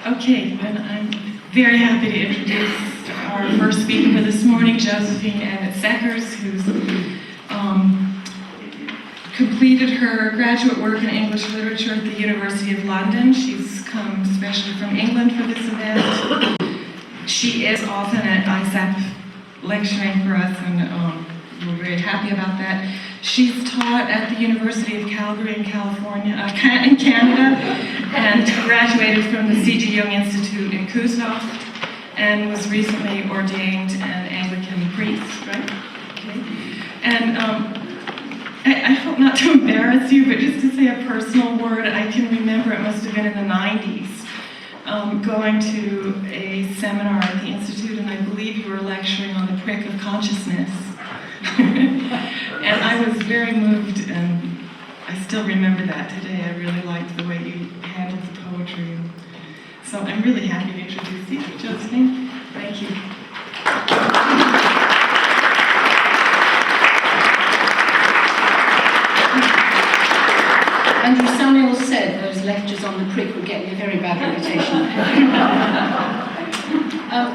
Okay, and I'm very happy to introduce our first speaker for this morning, Josephine Emmett-Seckers, who's completed her graduate work in English literature at the University of London. She's come especially from England for this event. She is often at ISAP lecturing for us, and we're very happy about that. She's taught at the University of Calgary in California, in Canada, and graduated from the C.G. Jung Institute in Kuzov, and was recently ordained an Anglican priest, right? Okay. And I hope not to embarrass you, but just to say a personal word, I can remember it must have been in the 90s, going to a seminar at the Institute, and I believe you were lecturing on the prick of consciousness. And I was very moved, and I still remember that today. I really liked the way you handled the poetry. So I'm really happy to introduce you, Josephine. Thank you. Andrew Samuel said those lectures on the prick would get me a very bad reputation.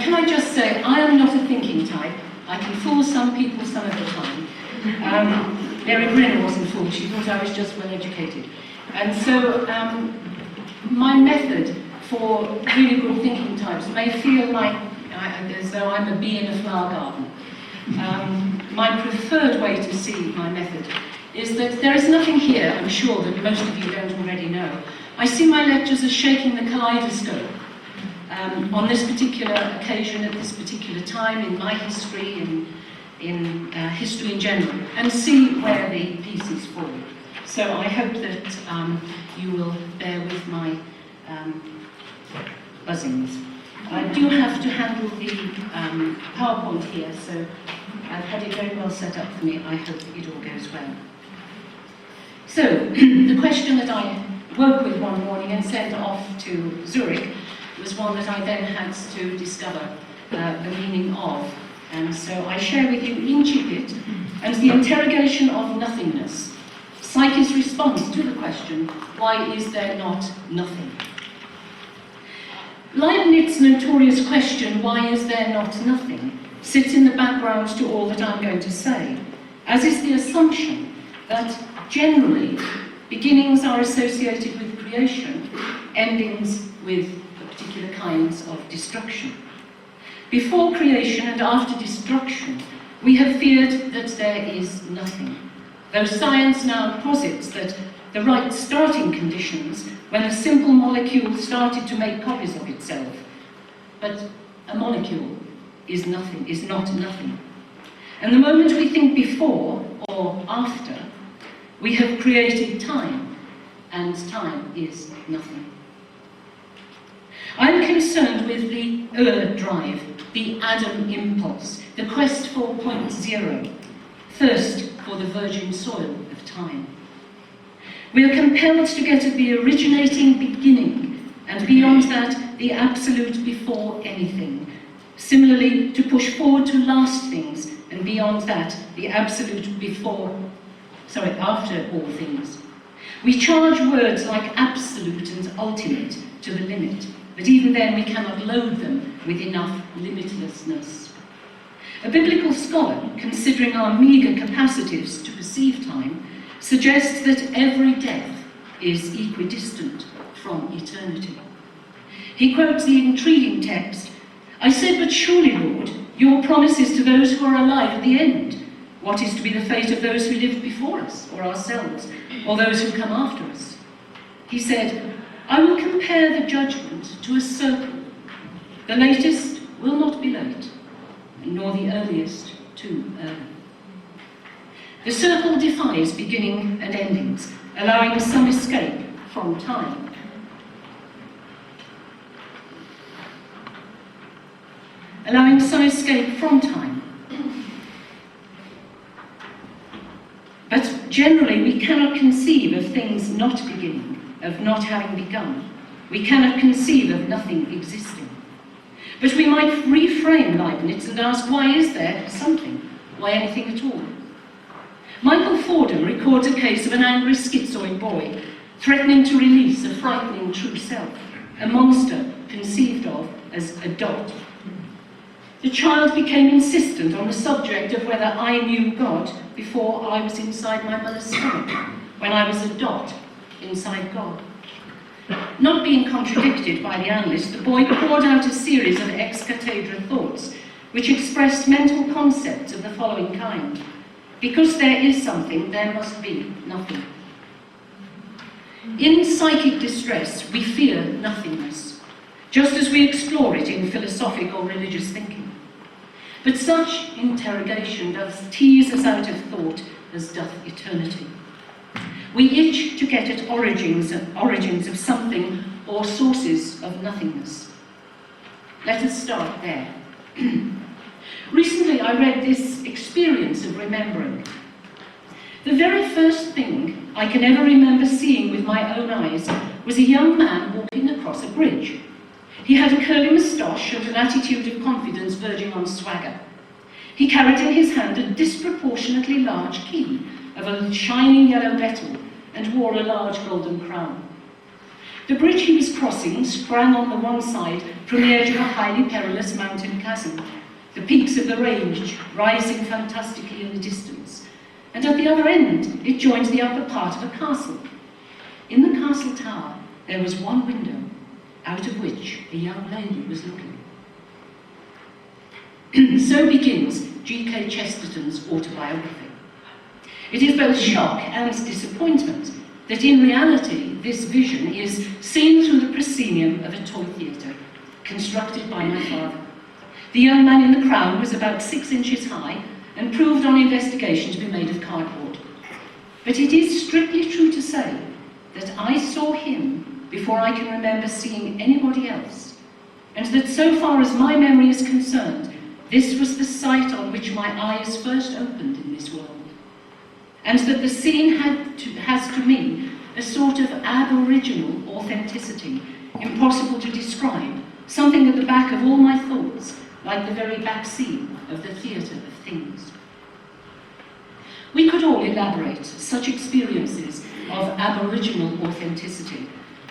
Can I just say, I am not a thinking type. I can fool some people some of the time. Mary Brenner wasn't fooled. She thought I was just well educated. And so my method for really good thinking types may feel like as though I'm a bee in a flower garden. My preferred way to see my method is that there is nothing here, I'm sure, that most of you don't already know. I see my lectures as shaking the kaleidoscope. On this particular occasion, at this particular time in my history, in history in general, and see where the pieces fall. So I hope that you will bear with my buzzings. I do have to handle the PowerPoint here, so I've had it very well set up for me. I hope it all goes well. So, the question that I woke with one morning and sent off to Zurich was one that I then had to discover the meaning of. And so I share with you incipit and the interrogation of nothingness. Psyche's response to the question, why is there not nothing? Leibniz's notorious question, why is there not nothing, sits in the background to all that I'm going to say, as is the assumption that generally beginnings are associated with creation, endings with particular kinds of destruction. Before creation and after destruction, we have feared that there is nothing, though science now posits that the right starting conditions when a simple molecule started to make copies of itself. But a molecule is nothing, is not nothing. And the moment we think before or after, we have created time, and time is nothing. I'm concerned with the drive, the Adam impulse, the quest for point zero, thirst for the virgin soil of time. We are compelled to get at the originating beginning, and beyond that, the absolute before anything. Similarly, to push forward to last things, and beyond that, the absolute after all things. We charge words like absolute and ultimate to the limit, but even then we cannot load them with enough limitlessness. A biblical scholar, considering our meagre capacities to perceive time, suggests that every death is equidistant from eternity. He quotes the intriguing text, I said, but surely, Lord, your promise is to those who are alive at the end. What is to be the fate of those who lived before us, or ourselves, or those who come after us? He said, I will compare the judgment to a circle. The latest will not be late, nor the earliest too early. The circle defies beginning and endings, allowing some escape from time. Allowing some escape from time. But generally, we cannot conceive of things not beginning, of not having begun. We cannot conceive of nothing existing. But we might reframe Leibniz and ask, why is there something? Why anything at all? Michael Fordham records a case of an angry schizoid boy threatening to release a frightening true self. a monster conceived of as a dot. The child became insistent on the subject of whether I knew God before I was inside my mother's stomach, when I was a dot inside God. Not being contradicted by the analyst, the boy poured out a series of ex-cathedra thoughts, which expressed mental concepts of the following kind. Because there is something, there must be nothing. In psychic distress, we fear nothingness, just as we explore it in philosophic or religious thinking. But such interrogation does tease us out of thought as doth eternity. We itch to get at origins of something or sources of nothingness. Let us start there. Recently I read this experience of remembering. The very first thing I can ever remember seeing with my own eyes was a young man walking across a bridge. He had a curly moustache and an attitude of confidence verging on swagger. He carried in his hand a disproportionately large key of a shining yellow metal and wore a large golden crown. The bridge he was crossing sprang on the one side from the edge of a highly perilous mountain chasm, the peaks of the range rising fantastically in the distance, and at the other end it joined the upper part of a castle. In the castle tower there was one window, out of which a young lady was looking. So begins G.K. Chesterton's autobiography. It is both shock and disappointment that in reality this vision is seen through the proscenium of a toy theatre constructed by my father. The young man in the crown was about 6 inches high and proved on investigation to be made of cardboard. But it is strictly true to say that I saw him before I can remember seeing anybody else, and that so far as my memory is concerned, this was the sight on which my eyes first opened in this world, and that the scene has to me a sort of aboriginal authenticity, impossible to describe, something at the back of all my thoughts, like the very back scene of the theatre of things. We could all elaborate such experiences of aboriginal authenticity,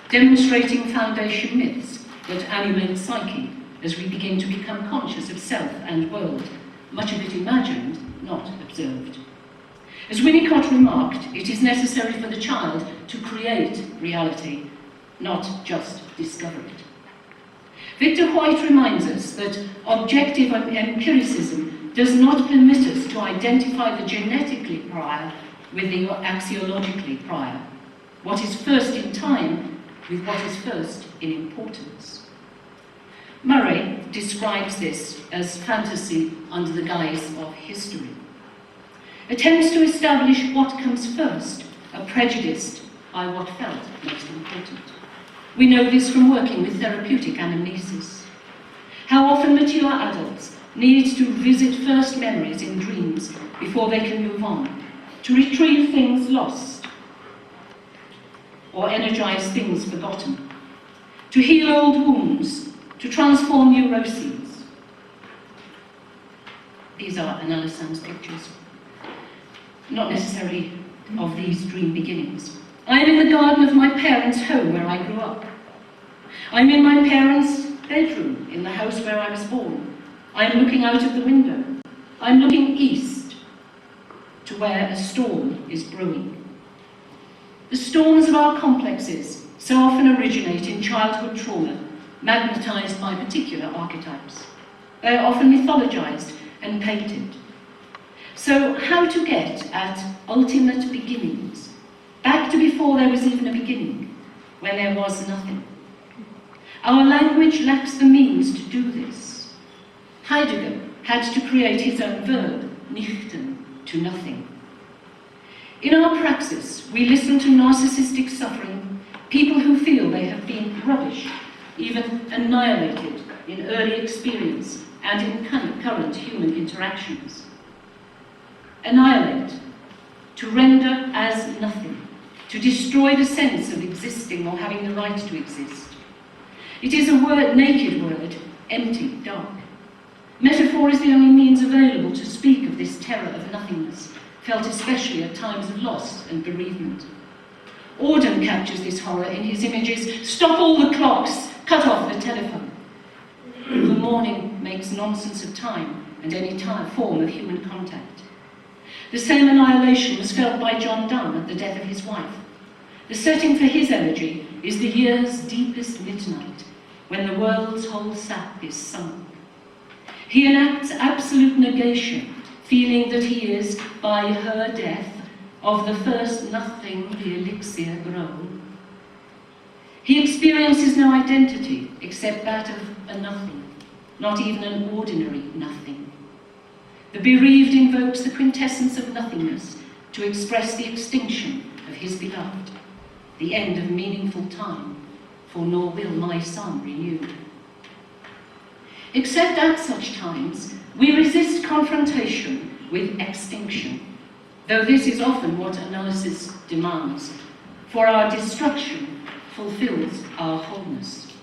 demonstrating foundation myths that animate psyche as we begin to become conscious of self and world, much of it imagined, not observed. As Winnicott remarked, it is necessary for the child to create reality, not just discover it. Victor White reminds us that objective empiricism does not permit us to identify the genetically prior with the axiologically prior, what is first in time with what is first in importance. Murray describes this as fantasy under the guise of history. Attempts to establish what comes first are prejudiced by what felt most important. We know this from working with therapeutic anamnesis. How often mature adults need to visit first memories in dreams before they can move on, to retrieve things lost or energize things forgotten, to heal old wounds, to transform neuroses. These are Anna-Lassan's pictures, not necessarily of these dream beginnings. I am in the garden of my parents' home where I grew up. I'm in my parents' bedroom in the house where I was born. I am looking out of the window. I'm looking east to where a storm is brewing. The storms of our complexes so often originate in childhood trauma, magnetized by particular archetypes. They are often mythologized and painted. So how to get at ultimate beginnings, back to before there was even a beginning, when there was nothing? Our language lacks the means to do this. Heidegger had to create his own verb, nichten, to nothing. In our praxis, we listen to narcissistic suffering, people who feel they have been rubbish, even annihilated in early experience and in current human interactions. Annihilate, to render as nothing, to destroy the sense of existing or having the right to exist. It is a word, naked word, empty, dark. Metaphor is the only means available to speak of this terror of nothingness, felt especially at times of loss and bereavement. Auden captures this horror in his images, "Stop all the clocks, Cut off the telephone. The morning makes nonsense of time and any form of human contact. The same annihilation was felt by John Donne at the death of his wife. The setting for his elegy is the year's deepest midnight, when the world's whole sap is sunk. He enacts absolute negation, feeling that he is, by her death, of the first nothing the elixir grown. He experiences no identity except that of a nothing, not even an ordinary nothing. The bereaved invokes the quintessence of nothingness to express the extinction of his beloved, the end of meaningful time, for nor will my sun renew. Except at such times, we resist confrontation with extinction, though this is often what analysis demands, for our destruction fulfills our wholeness.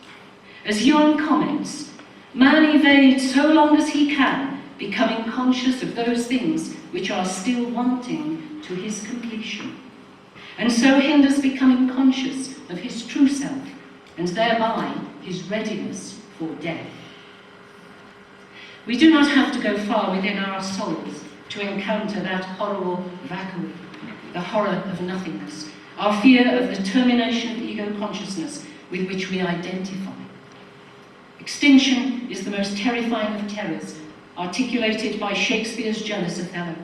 As Jung comments, man evades so long as he can, becoming conscious of those things which are still wanting to his completion, and so hinders becoming conscious of his true self, and thereby his readiness for death. We do not have to go far within our souls to encounter that horrible vacuum, the horror of nothingness, our fear of the termination of ego consciousness with which we identify. Extinction is the most terrifying of terrors, articulated by Shakespeare's jealous Othello.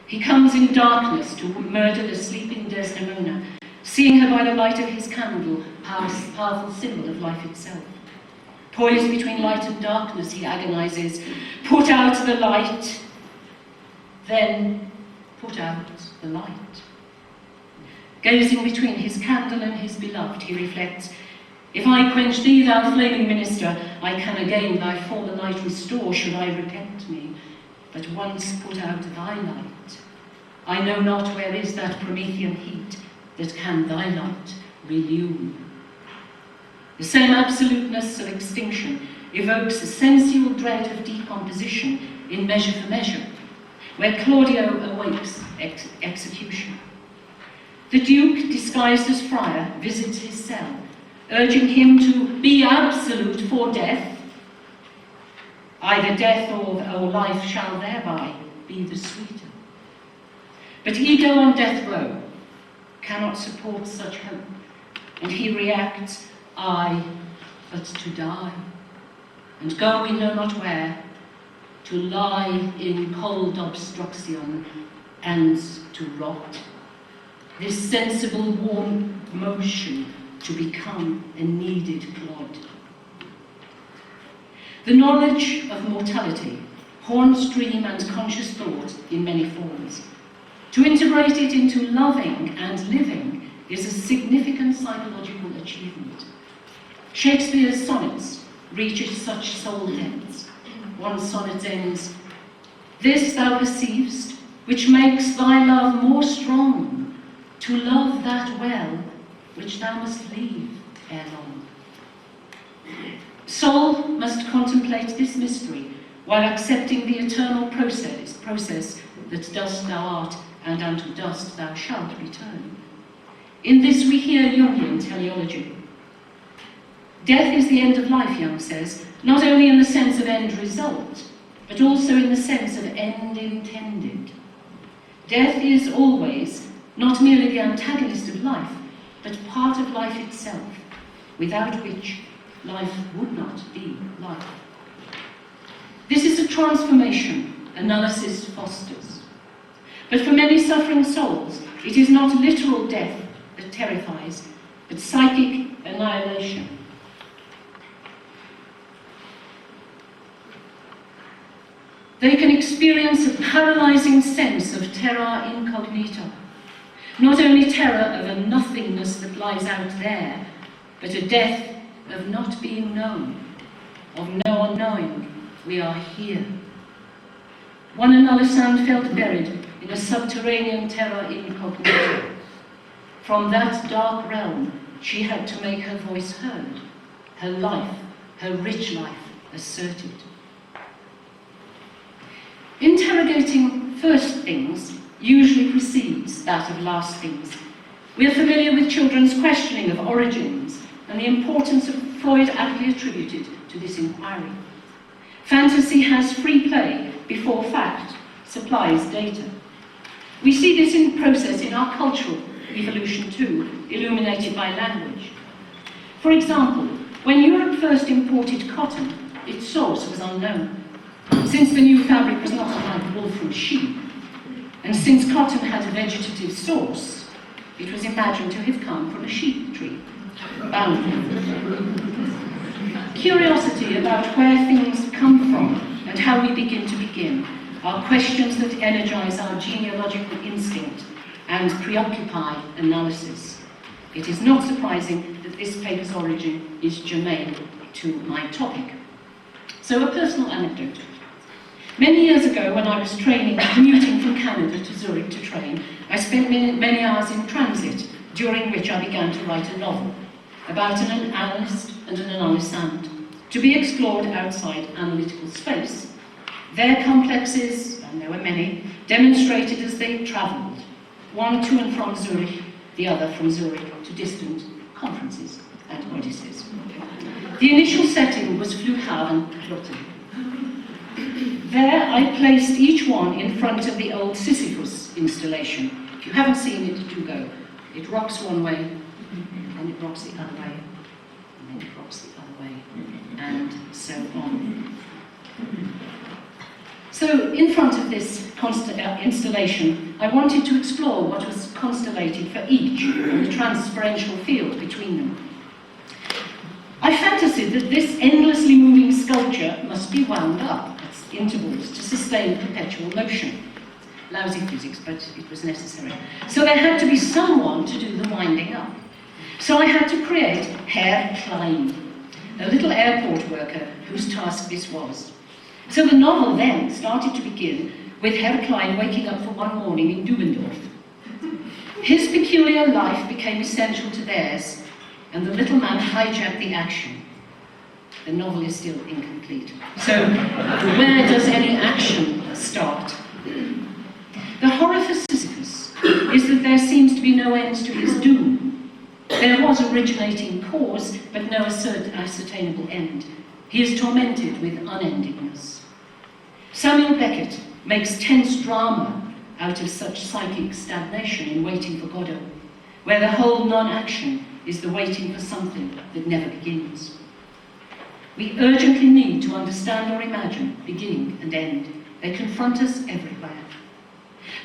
He comes in darkness to murder the sleeping Desdemona, seeing her by the light of his candle, powerful symbol of life itself. Poised between light and darkness, he agonizes, "Put out the light," then put out the light. Gazing between his candle and his beloved, he reflects, "If I quench thee, thou flaming minister, I can again thy former light restore, should I repent me. But once put out thy light, I know not where is that Promethean heat that can thy light relume." The same absoluteness of extinction evokes a sensual dread of decomposition in Measure for Measure, where Claudio awaits execution. The Duke, disguised as friar, visits his cell, urging him to be absolute for death. Either death or life shall thereby be the sweeter. But ego on death row cannot support such hope, and he reacts, "I, but to die, and go we know not where, to lie in cold obstruction and to rot, this sensible warm motion to become a kneaded clod." The knowledge of mortality haunts dream and conscious thought in many forms. To integrate it into loving and living is a significant psychological achievement. Shakespeare's sonnets reach such soul depths. One sonnet ends, "This thou perceivest, which makes thy love more strong, to love that well which thou must leave ere long." Soul must contemplate this mystery while accepting the eternal process that dust thou art, and unto dust thou shalt return. In this we hear Jungian teleology. Death is the end of life, Jung says, not only in the sense of end result, but also in the sense of end intended. Death is always not merely the antagonist of life, but part of life itself, without which life would not be life. This is a transformation analysis fosters. But for many suffering souls, it is not literal death that terrifies, but psychic annihilation. They can experience a paralyzing sense of terra incognita, not only terror of a nothingness that lies out there, but a death of not being known, of no one knowing we are here. One Analysand felt buried in a subterranean terra incognita. From that dark realm, she had to make her voice heard, her life, her rich life, asserted. Interrogating first things usually precedes that of last things. We are familiar with children's questioning of origins and the importance of Freud aptly attributed to this inquiry. Fantasy has free play before fact supplies data. We see this in process in our cultural evolution too, illuminated by language. For example, when Europe first imported cotton, its source was unknown. Since the new fabric was not unlike wool from sheep, and since cotton had a vegetative source, it was imagined to have come from a sheep tree. Curiosity about where things come from and how we begin to begin are questions that energize our genealogical instinct and preoccupy analysis. It is not surprising that this paper's origin is germane to my topic. So a personal anecdote. Many years ago, when I was commuting from Canada to Zurich to train, I spent many hours in transit, during which I began to write a novel about an analyst and an analysand, to be explored outside analytical space. Their complexes, and there were many, demonstrated as they travelled, one to and from Zurich, the other from Zurich to distant conferences and odysseys. The initial setting was Flughafen Kloten. There I placed each one in front of the old Sisyphus installation. If you haven't seen it, do go. It rocks one way, and it rocks the other way, and then it rocks the other way, and so on. So, in front of this installation, I wanted to explore what was constellated for each, and the transferential field between them. I fantasied that this endlessly moving sculpture must be wound up at intervals to sustain perpetual motion. Lousy physics, but it was necessary. So there had to be someone to do the winding up. So I had to create Herr Klein, a little airport worker whose task this was. So the novel then started to begin with Herr Klein waking up for one morning in Dubendorf. His peculiar life became essential to theirs, and the little man hijacked the action. The novel is still incomplete. So, where does any action start? The horror for Sisyphus is that there seems to be no end to his doom. There was originating cause, but no ascertainable end. He is tormented with unendingness. Samuel Beckett makes tense drama out of such psychic stagnation in Waiting for Godot, where the whole non-action is the waiting for something that never begins. We urgently need to understand or imagine beginning and end. They confront us everywhere.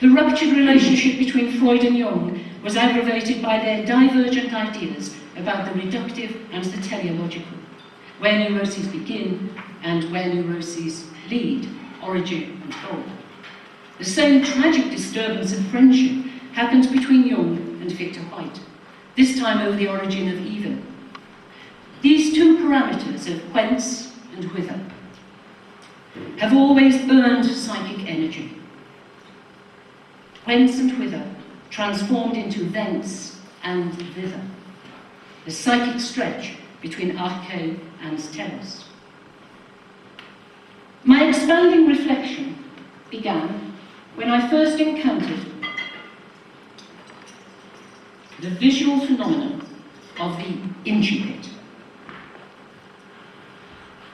The ruptured relationship between Freud and Jung was aggravated by their divergent ideas about the reductive and the teleological, where neuroses begin and where neuroses lead, origin and goal. The same tragic disturbance of friendship happened between Jung and Victor White, this time over the origin of evil. These two parameters of whence and whither have always burned psychic energy. Whence and whither transformed into thence and thither, the psychic stretch between arche and telos. My expanding reflection began when I first encountered the visual phenomenon of the incipit,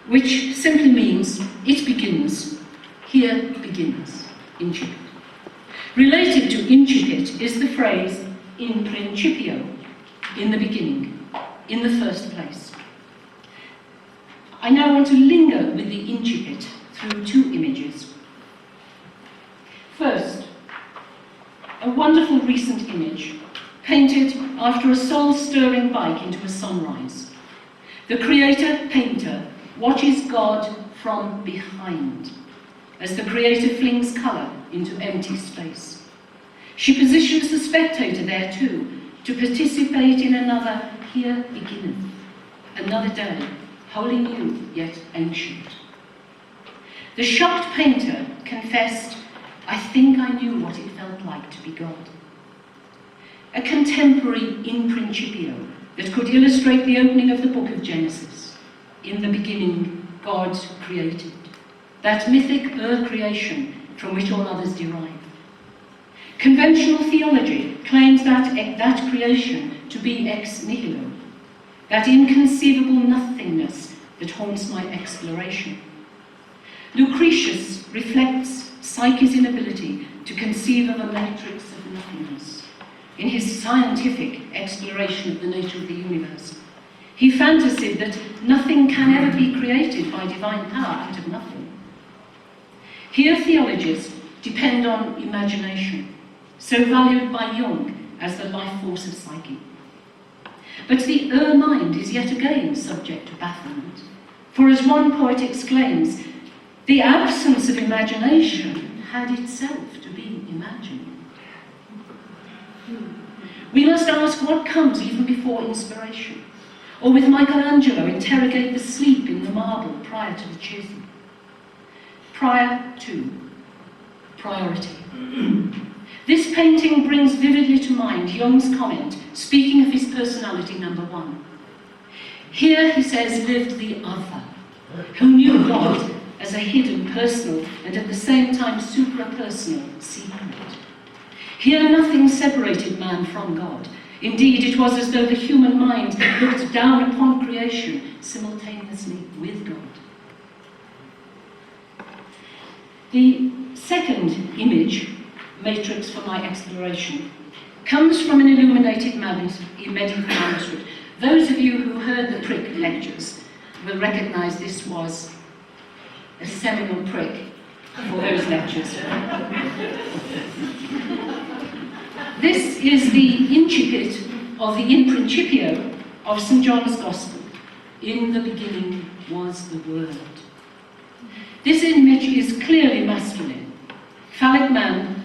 which simply means it begins, here begins, incipit. Related to incipit is the phrase in principio, in the beginning, in the first place. I now want to linger with the incipit through two images. First, a wonderful recent image, painted after a soul-stirring bike into a sunrise. The creator-painter watches God from behind, as the creator flings colour into empty space. She positions the spectator there too, to participate in another here beginneth, another day, wholly new yet ancient. The shocked painter confessed, I think I knew what it felt like to be God. A contemporary in principio that could illustrate the opening of the book of Genesis. In the beginning, God created. That mythic creation from which all others derive. Conventional theology claims that creation to be ex nihilo, that inconceivable nothing that haunts my exploration. Lucretius reflects Psyche's inability to conceive of a matrix of nothingness in his scientific exploration of the nature of the universe. He fantasied that nothing can ever be created by divine power out of nothing. Here theologies depend on imagination, so valued by Jung as the life force of psyche. But the mind is yet again subject to bafflement. For as one poet exclaims, the absence of imagination had itself to be imagined. We must ask what comes even before inspiration, or with Michelangelo interrogate the sleep in the marble prior to the chisel. Prior to priority. This painting brings vividly to mind Jung's comment, speaking of his personality number 1. Here, he says, lived the other, who knew God as a hidden, personal, and at the same time supra-personal secret. Here nothing separated man from God. Indeed, it was as though the human mind looked down upon creation simultaneously with God. The second image, matrix for my exploration, comes from an illuminated medieval manuscript. Those of you who heard the prick lectures will recognize this was a seminal prick for those lectures. This is the incipit of the In Principio of St. John's Gospel. In the beginning was the Word. This image is clearly masculine. Phallic man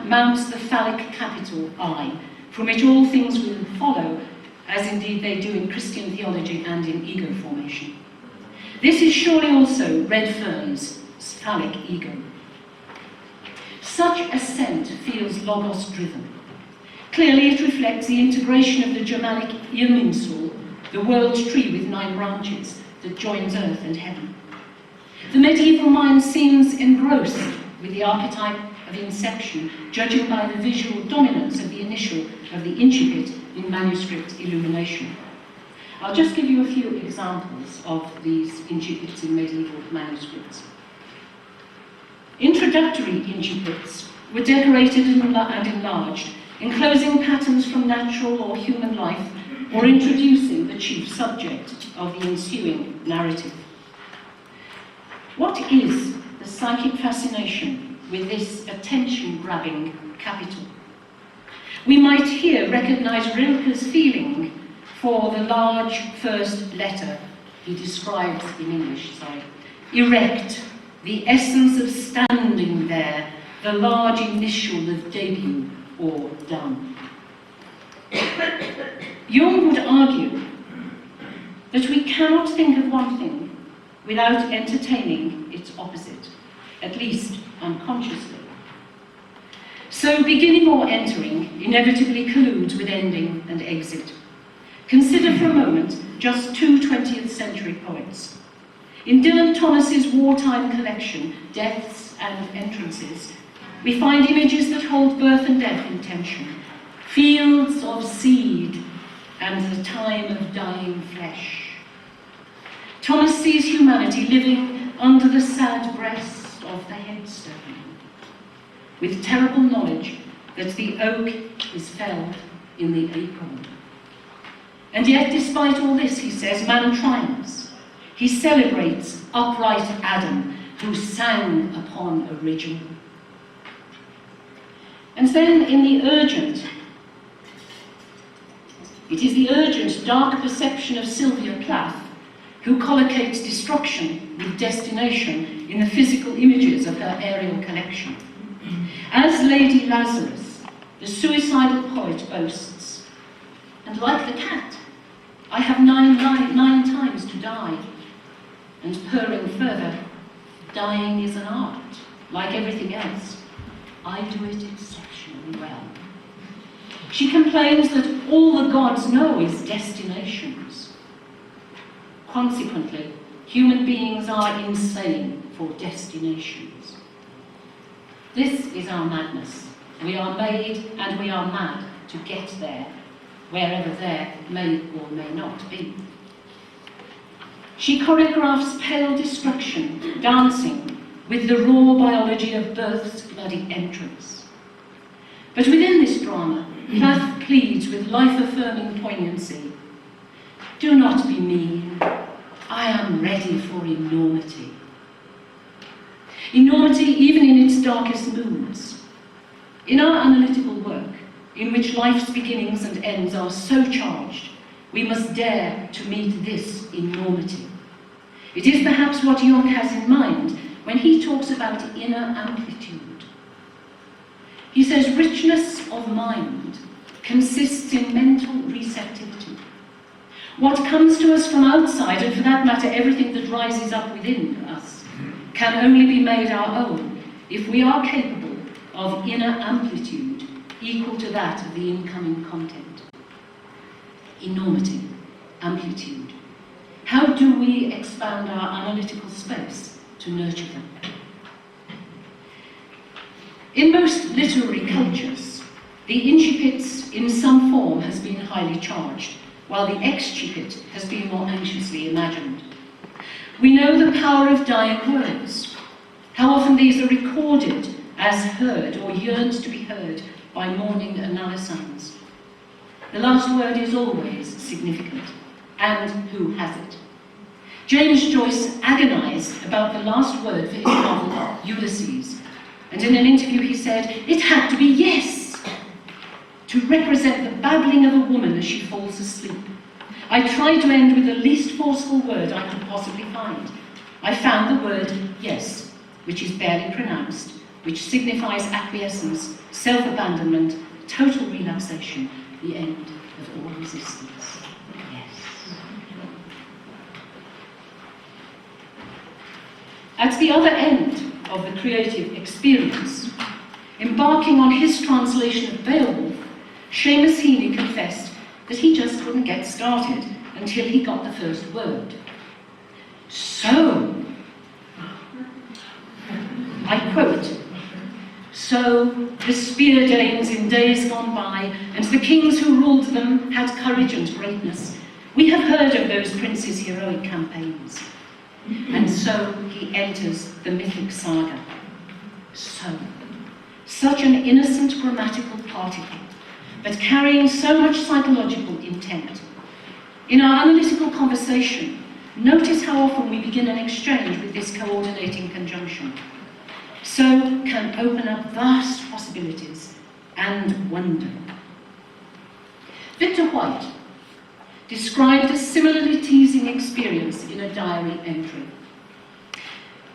mounts the phallic capital I, from which all things will follow, as indeed they do in Christian theology and in ego formation. This is surely also Redfern's phallic ego. Such ascent feels logos-driven. Clearly it reflects the integration of the Germanic Irminsul, the world tree with 9 branches that joins earth and heaven. The medieval mind seems engrossed with the archetype of inception, judging by the visual dominance of the initial of the incipit in manuscript illumination. I'll just give you a few examples of these incipits in medieval manuscripts. Introductory incipits were decorated and enlarged, enclosing patterns from natural or human life, or introducing the chief subject of the ensuing narrative. What is the psychic fascination with this attention-grabbing capital? We might here recognize Rilke's feeling for the large first letter he describes in English, erect, the essence of standing there, the large initial of debut or done. Jung would argue that we cannot think of one thing without entertaining its opposite, at least unconsciously. So beginning or entering inevitably colludes with ending and exit. Consider for a moment just 2 20th century poets. In Dylan Thomas's wartime collection, Deaths and Entrances, we find images that hold birth and death in tension, fields of seed and the time of dying flesh. Thomas sees humanity living under the sad breast of the headstone, with terrible knowledge that the oak is felled in the acorn. And yet, despite all this, he says, man triumphs. He celebrates upright Adam, who sang upon original. And then in the urgent, it is the urgent, dark perception of Sylvia Plath, who collocates destruction with destination in the physical images of her aerial collection. As Lady Lazarus, the suicidal poet boasts, and like the cat, I have nine times to die. And purring further, dying is an art, like everything else. I do it exceptionally well. She complains that all the gods know is destinations. Consequently, human beings are insane for destinations. This is our madness. We are made and we are mad to get there, wherever there may or may not be. She choreographs pale destruction, dancing with the raw biology of birth's bloody entrance. But within this drama, Plath pleads with life-affirming poignancy. Do not be mean. I am ready for enormity. Enormity even in its darkest moods. In our analytical work, in which life's beginnings and ends are so charged, we must dare to meet this enormity. It is perhaps what Jung has in mind when he talks about inner amplitude. He says richness of mind consists in mental receptivity. What comes to us from outside, and for that matter everything that rises up within us, can only be made our own if we are capable of inner amplitude equal to that of the incoming content. Enormity, amplitude. How do we expand our analytical space to nurture them? In most literary cultures, the incipit in some form has been highly charged, while the excipit has been more anxiously imagined. We know the power of dying words, how often these are recorded as heard or yearned to be heard by mourning analysans. The last word is always significant, and who has it? James Joyce agonised about the last word for his novel, Ulysses, and in an interview he said, it had to be yes, to represent the babbling of a woman as she falls asleep. I tried to end with the least forceful word I could possibly find. I found the word yes, which is barely pronounced, which signifies acquiescence, self-abandonment, total relaxation, the end of all resistance. Yes. At the other end of the creative experience, embarking on his translation of Beowulf, Seamus Heaney confessed that he just couldn't get started until he got the first word. So, I quote, so the spear danes in days gone by, and the kings who ruled them had courage and greatness. We have heard of those princes' heroic campaigns. And so he enters the mythic saga. So, such an innocent grammatical particle, but carrying so much psychological intent. In our analytical conversation, notice how often we begin an exchange with this coordinating conjunction. So can open up vast possibilities and wonder. Victor White described a similarly teasing experience in a diary entry.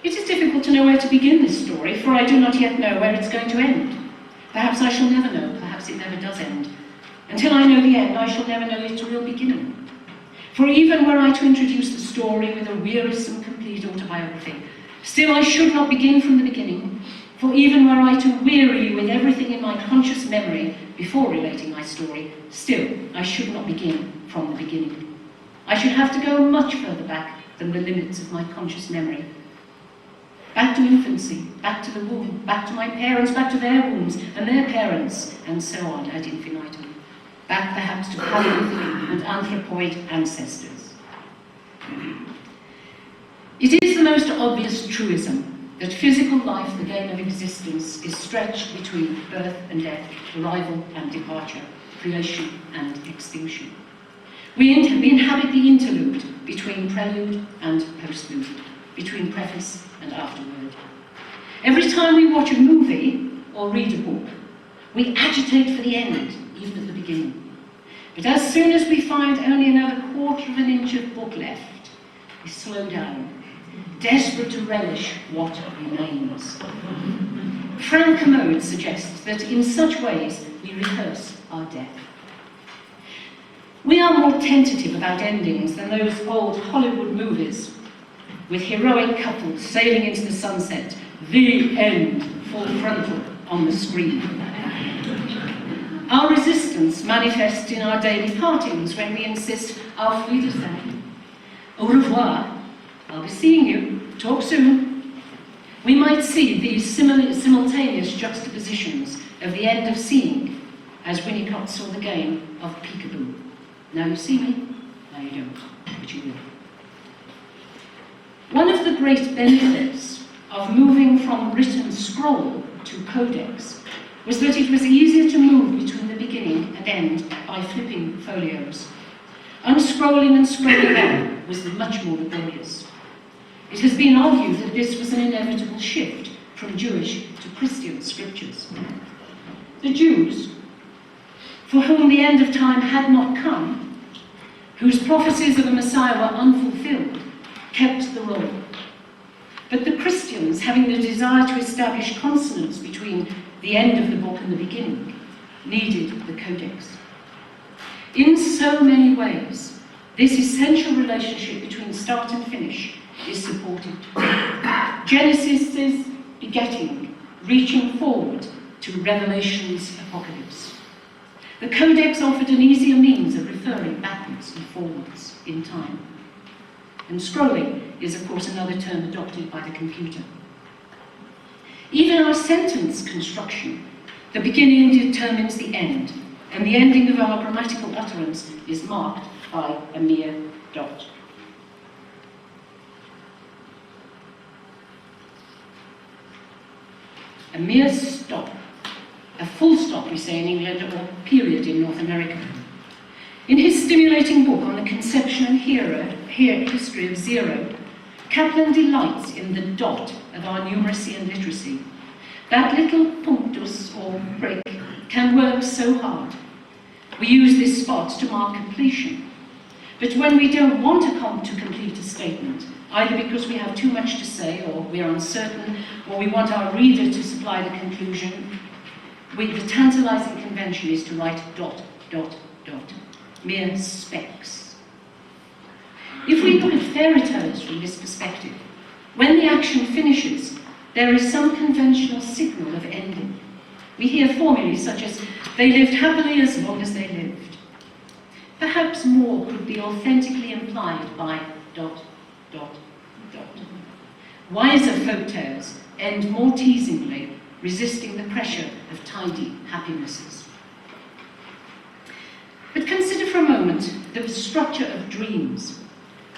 It is difficult to know where to begin this story, for I do not yet know where it's going to end. Perhaps I shall never know, perhaps it never does end. Until I know the end, I shall never know its real beginning. For even were I to introduce the story with a wearisome complete autobiography, still I should not begin from the beginning, for even were I to weary you with everything in my conscious memory before relating my story, still I should not begin from the beginning. I should have to go much further back than the limits of my conscious memory. Back to infancy, back to the womb, back to my parents, back to their wombs and their parents, and so on ad infinitum. Back perhaps to Paleolithic and anthropoid ancestors. It is the most obvious truism that physical life, the game of existence, is stretched between birth and death, arrival and departure, creation and extinction. We inhabit the interlude between prelude and postlude, between preface and afterword. Every time we watch a movie or read a book, we agitate for the end, even at the beginning. But as soon as we find only another quarter of an inch of book left, we slow down, desperate to relish what remains. Frank Commode suggests that in such ways we rehearse our death. We are more tentative about endings than those old Hollywood movies with heroic couples sailing into the sunset, the end, full frontal on the screen. Our resistance manifests in our daily partings when we insist, auf Wiedersehen, au revoir, I'll be seeing you, talk soon. We might see these simultaneous juxtapositions of the end of seeing as Winnicott saw the game of peekaboo. Now you see me, now you don't, but you will. of the great benefits of moving from written scroll to codex was that it was easier to move between the beginning and end by flipping folios. Unscrolling and scrolling up was much more laborious. It has been argued that this was an inevitable shift from Jewish to Christian scriptures. The Jews, for whom the end of time had not come, whose prophecies of a Messiah were unfulfilled, kept the roll. But the Christians, having the desire to establish consonance between the end of the book and the beginning, needed the codex. In so many ways, this essential relationship between start and finish is supported. Genesis is begetting, reaching forward to Revelation's apocalypse. The codex offered an easier means of referring backwards and forwards in time. And scrolling is, of course, another term adopted by the computer. Even our sentence construction, the beginning determines the end, and the ending of our grammatical utterance is marked by a mere dot. A mere stop, a full stop, we say in England, or period in North America. In his stimulating book on the conception and history of zero, Kaplan delights in the dot of our numeracy and literacy. That little punctus or prick can work so hard. We use this spot to mark completion. But when we don't want to come to complete a statement, either because we have too much to say, or we are uncertain, or we want our reader to supply the conclusion, the tantalizing convention is to write dot, dot, dot, mere specks. If we look at fairy tales from this perspective, when the action finishes, there is some conventional signal of ending. We hear formulae such as, they lived happily as long as they lived. Perhaps more could be authentically implied by dot, dot, dot. Wiser folk tales end more teasingly, resisting the pressure of tidy happinesses. But consider for a moment the structure of dreams,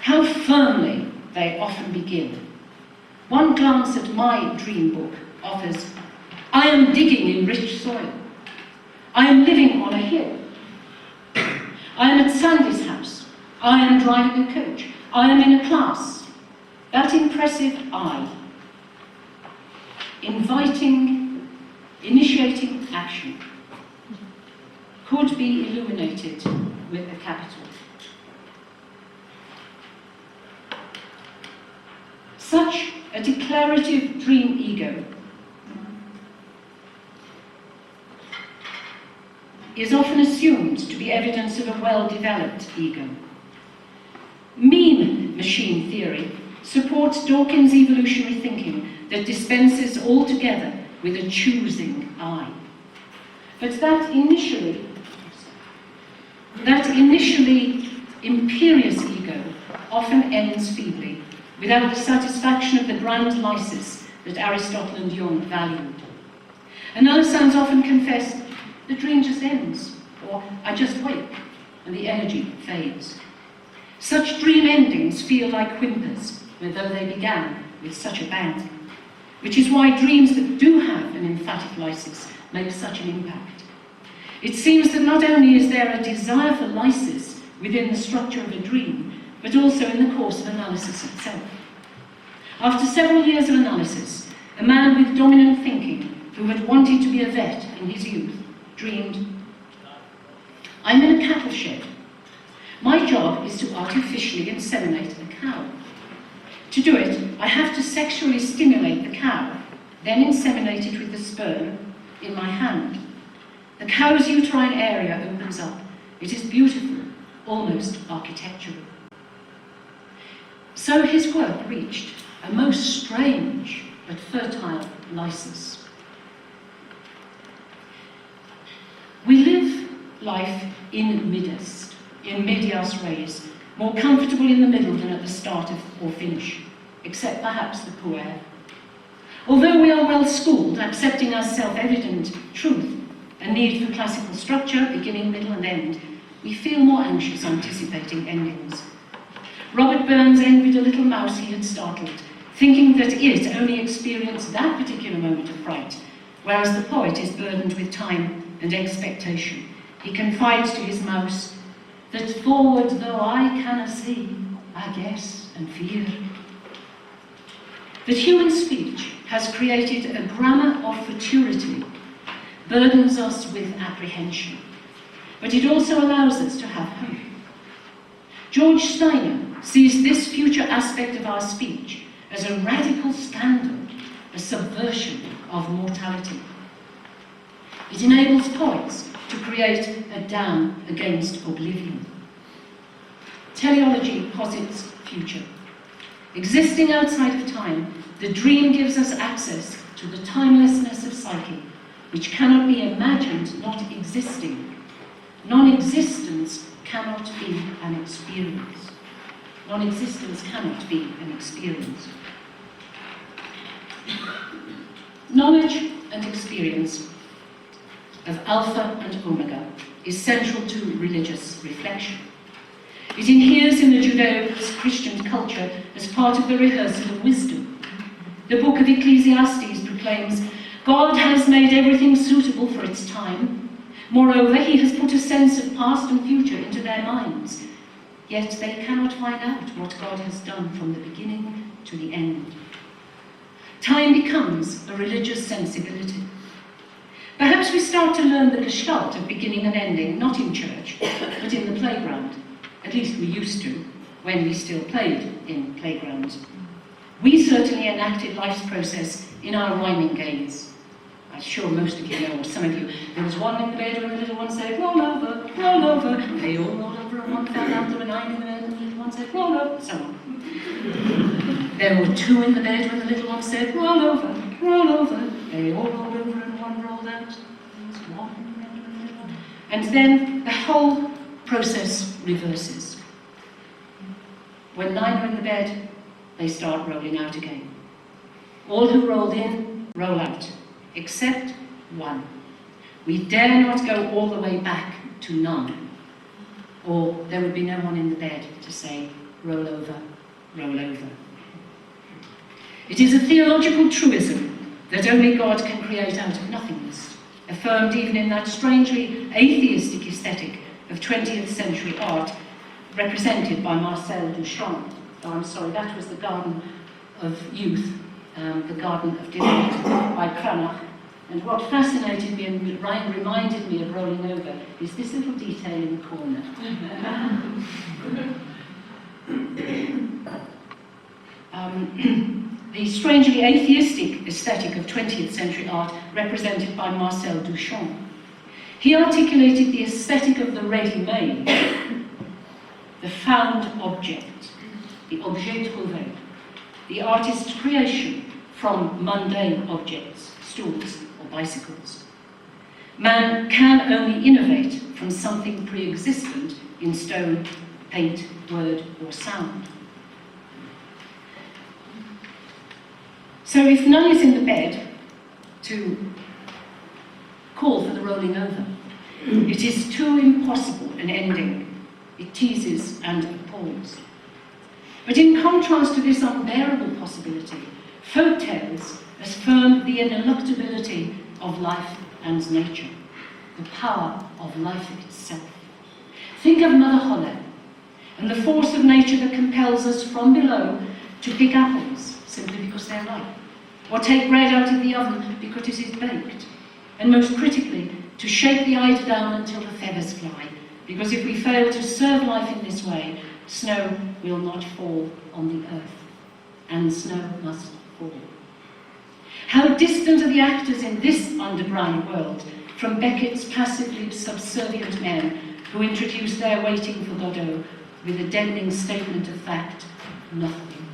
how firmly they often begin. One glance at my dream book offers, I am digging in rich soil. I am living on a hill. I am at Sandy's house. I am driving a coach. I am in a class. That impressive I, initiating action, could be illuminated with a capital. Such a declarative dream ego is often assumed to be evidence of a well-developed ego. Mean machine theory supports Dawkins' evolutionary thinking that dispenses altogether with a choosing I. But that initially imperious ego often ends feebly, without the satisfaction of the grand lysis that Aristotle and Jung valued. Another sounds often confess, the dream just ends, or I just wake, and the energy fades. Such dream endings feel like whimpers, although they began with such a bang, which is why dreams that do have an emphatic lysis make such an impact. It seems that not only is there a desire for lysis within the structure of a dream, but also in the course of analysis itself. After several years of analysis, a man with dominant thinking, who had wanted to be a vet in his youth, dreamed, I'm in a cattle shed. My job is to artificially inseminate a cow. To do it, I have to sexually stimulate the cow, then inseminate it with the sperm in my hand. The cow's uterine area opens up. It is beautiful, almost architectural. So his work reached a most strange but fertile license. We live life in midst, in medias res, more comfortable in the middle than at the start or finish, except perhaps the puer. Although we are well schooled, accepting as self-evident truth a need for classical structure, beginning, middle and end, we feel more anxious anticipating endings. Robert Burns envied a little mouse he had startled thinking that it only experienced that particular moment of fright, whereas the poet is burdened with time and expectation. He confides to his mouse that forward though I canna see, I guess and fear. That human speech has created a grammar of futurity, burdens us with apprehension, but it also allows us to have hope. George Steiner sees this future aspect of our speech as a radical scandal, a subversion of mortality. It enables poets to create a dam against oblivion. Teleology posits future. Existing outside of time, the dream gives us access to the timelessness of psyche, which cannot be imagined not existing. Non-existence cannot be an experience. Non-existence cannot be an experience. Knowledge and experience of Alpha and Omega is central to religious reflection. It inheres in the Judeo-Christian culture as part of the rehearsal of wisdom. The book of Ecclesiastes proclaims, God has made everything suitable for its time. Moreover, he has put a sense of past and future into their minds, yet they cannot find out what God has done from the beginning to the end. Time becomes a religious sensibility. Perhaps we start to learn the gestalt of beginning and ending, not in church, but in the playground. At least we used to, when we still played in playgrounds. We certainly enacted life's process in our rhyming games. I'm sure most of you know, or some of you, there was one in the bed when the little one said, roll over, they all rolled over and one fell down to a 9 in the bed and the little one said, roll over, so on. There were 2 in the bed when the little one said, roll over, they all rolled over and one rolled out. There was 1 in the bed when the little one. And then the whole process reverses. When 9 are in the bed, they start rolling out again. All who rolled in, roll out, except 1. We dare not go all the way back to none, or there would be no one in the bed to say, roll over, roll over. It is a theological truism that only God can create out of nothingness, affirmed even in that strangely atheistic aesthetic of 20th century art represented by Marcel Duchamp. Oh, I'm sorry, that was the Garden of Youth, the Garden of Delight by Cranach. And what fascinated me and reminded me of rolling over is this little detail in the corner. The strangely atheistic aesthetic of 20th century art represented by Marcel Duchamp. He articulated the aesthetic of the ready-made, the found object, the objet trouvé, the artist's creation from mundane objects, stools or bicycles. Man can only innovate from something pre-existent in stone, paint, word or sound. So if none is in the bed to call for the rolling over, it is too impossible an ending. It teases and appalls. But in contrast to this unbearable possibility, folk tales affirm the ineluctability of life and nature, the power of life itself. Think of Mother Holle and the force of nature that compels us from below to pick apples simply because they're ripe, or take bread out of the oven because it is baked, and most critically, to shake the eider down until the feathers fly, because if we fail to serve life in this way, snow will not fall on the earth, and snow must fall. How distant are the actors in this underground world from Beckett's passively subservient men who introduce their waiting for Godot with a deadening statement of fact, nothing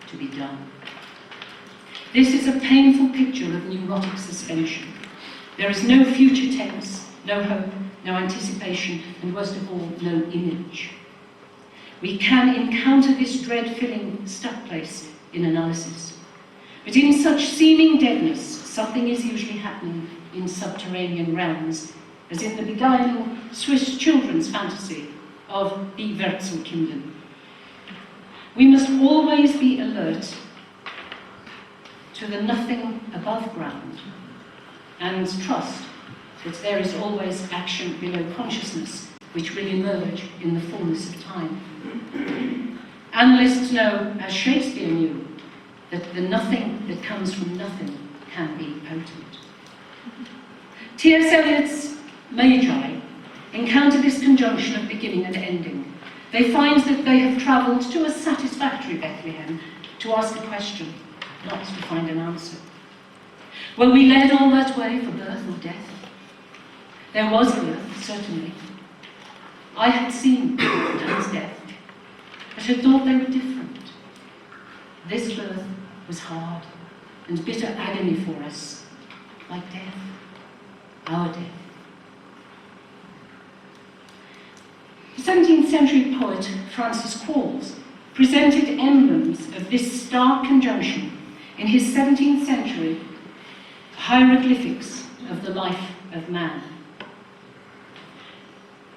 to be done. This is a painful picture of neurotic suspension. There is no future tense, no hope, no anticipation, and worst of all, no image. We can encounter this dread-filling stuck place in analysis. But in such seeming deadness, something is usually happening in subterranean realms, as in the beguiling Swiss children's fantasy of Die Wurzelkinder. We must always be alert to the nothing above ground, and trust that there is always action below consciousness which will emerge in the fullness of time. Analysts know, as Shakespeare knew, that the nothing that comes from nothing can be potent. T.S. Eliot's Magi encounter this conjunction of beginning and ending. They find that they have travelled to a satisfactory Bethlehem to ask a question, not to find an answer. Were we led all that way for birth or death? There was birth, certainly. I had seen birth and death, but had thought they were different. This birth was hard and bitter agony for us, like death, our death. The 17th century poet Francis Quarles presented emblems of this stark conjunction in his 17th century hieroglyphics of the life of man.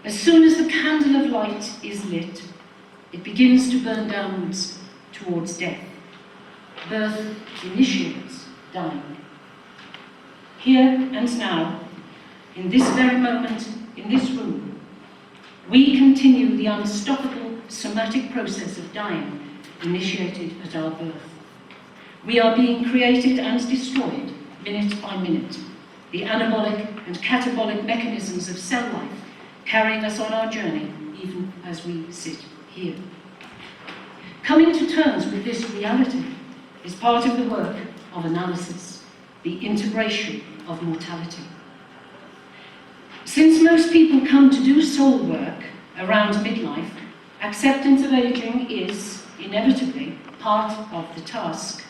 As soon as the candle of light is lit, it begins to burn downwards towards death. Birth initiates dying. Here and now, in this very moment, in this room, we continue the unstoppable somatic process of dying initiated at our birth. We are being created and destroyed minute by minute. The anabolic and catabolic mechanisms of cell life carrying us on our journey even as we sit here. Coming to terms with this reality is part of the work of analysis, the integration of mortality. Since most people come to do soul work around midlife, acceptance of aging is inevitably part of the task,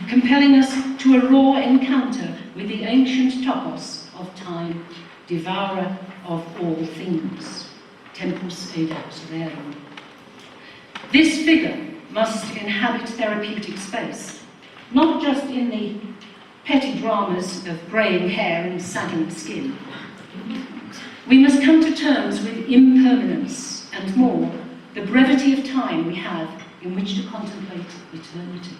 compelling us to a raw encounter with the ancient topos of time, devourer of all things, tempus edax rerum. This figure must inhabit therapeutic space, not just in the petty dramas of greying hair and sagging skin. We must come to terms with impermanence and more, the brevity of time we have in which to contemplate eternity.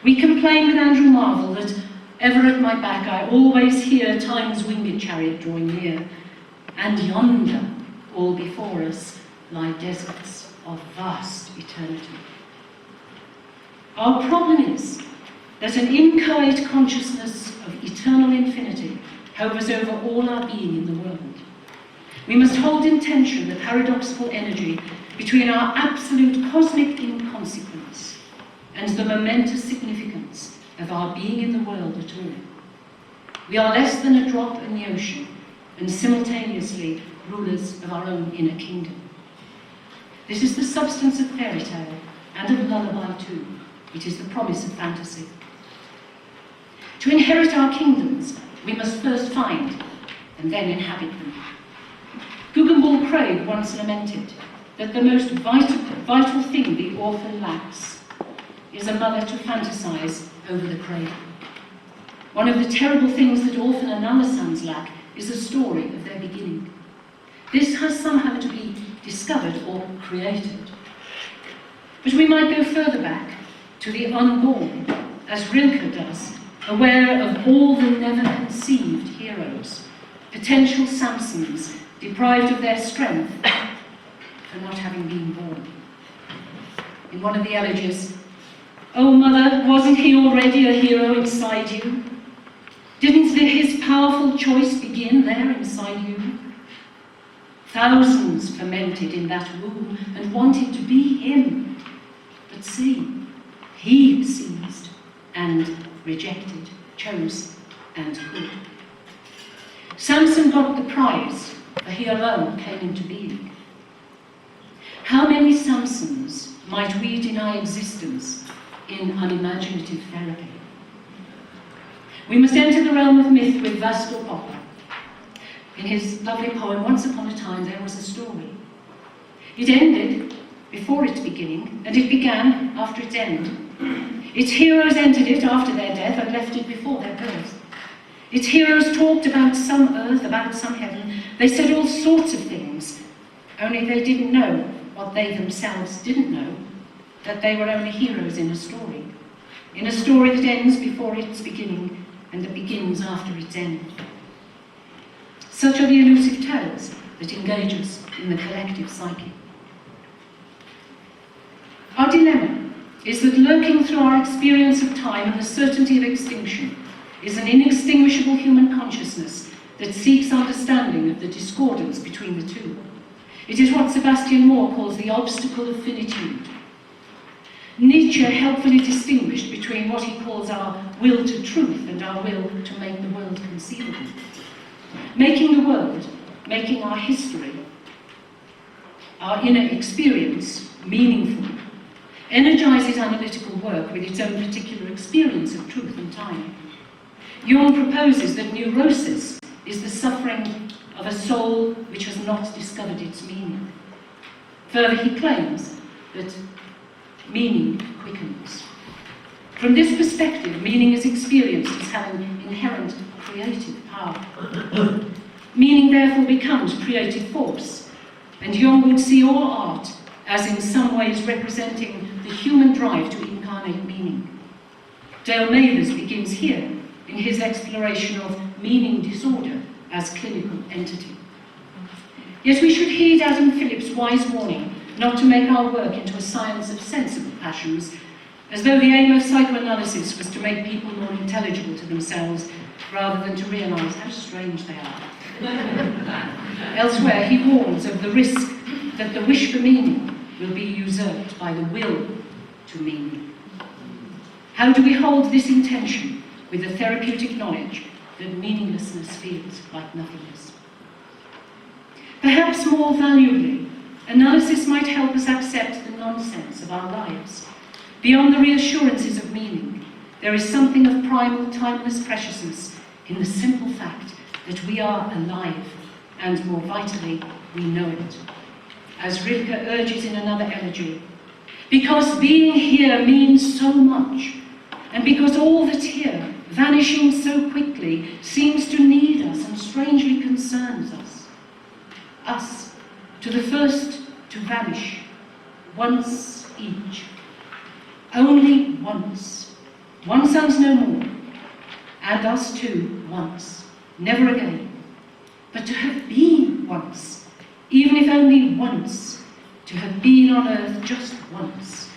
We complain with Andrew Marvell that ever at my back I always hear time's winged chariot drawing near, and yonder, all before us, lie deserts of vast eternity. Our problem is that an inchoate consciousness of eternal infinity hovers over all our being in the world. We must hold in tension the paradoxical energy between our absolute cosmic inconsequence and the momentous significance of our being in the world at all. We are less than a drop in the ocean and simultaneously rulers of our own inner kingdom. This is the substance of fairy tale and of lullaby too. It is the promise of fantasy. To inherit our kingdoms, we must first find and then inhabit them. Guggenbull Craig once lamented that the most vital thing the orphan lacks is a mother to fantasize over the cradle. One of the terrible things that orphan adolescents lack is a story of their beginning. This has somehow to be discovered or created. But we might go further back to the unborn, as Rilke does, aware of all the never-conceived heroes, potential Samsons deprived of their strength for not having been born. In one of the elegies, "Oh mother, wasn't he already a hero inside you? Didn't his powerful choice begin there inside you? Thousands fermented in that womb and wanted to be him. But see, he seized and rejected, chose and could. Samson got the prize, for he alone came into being. How many Samsons might we deny existence in unimaginative therapy? We must enter the realm of myth with Vasco Popper. In his lovely poem, Once Upon a Time, There Was a Story. It ended before its beginning, and it began after its end. Its heroes entered it after their death and left it before their birth. Its heroes talked about some earth, about some heaven. They said all sorts of things, only they didn't know what they themselves didn't know, that they were only heroes in a story. in a story that ends before its beginning and that begins after its end. Such are the elusive tales that engage us in the collective psyche. Our dilemma is that lurking through our experience of time and the certainty of extinction is an inextinguishable human consciousness that seeks understanding of the discordance between the two. It is what Sebastian Moore calls the obstacle of finitude. Nietzsche helpfully distinguished between what he calls our will to truth and our will to make the world conceivable. Making the world, making our history, our inner experience meaningful, energizes analytical work with its own particular experience of truth and time. Jung proposes that neurosis is the suffering of a soul which has not discovered its meaning. Further, he claims that meaning quickens. From this perspective, meaning is experienced as having inherent creative power. Meaning therefore becomes creative force, and Jung would see all art as in some ways representing the human drive to incarnate meaning. Dale Mathers begins here in his exploration of meaning disorder as clinical entity. Yet we should heed Adam Phillips' wise warning not to make our work into a science of sensible passions, as though the aim of psychoanalysis was to make people more intelligible to themselves rather than to realise how strange they are. Elsewhere, he warns of the risk that the wish for meaning will be usurped by the will to meaning. How do we hold this intention with the therapeutic knowledge that meaninglessness feels like nothingness? Perhaps more valuably, analysis might help us accept the nonsense of our lives. Beyond the reassurances of meaning, there is something of primal, timeless preciousness in the simple fact that we are alive, and more vitally, we know it. As Rilke urges in another elegy, because being here means so much, and because all that's here, vanishing so quickly, seems to need us and strangely concerns us. Us, to the first to vanish, once each. Only once. Once and no more. And us too, once. Never again. But to have been once, even if only once, to have been on earth just once,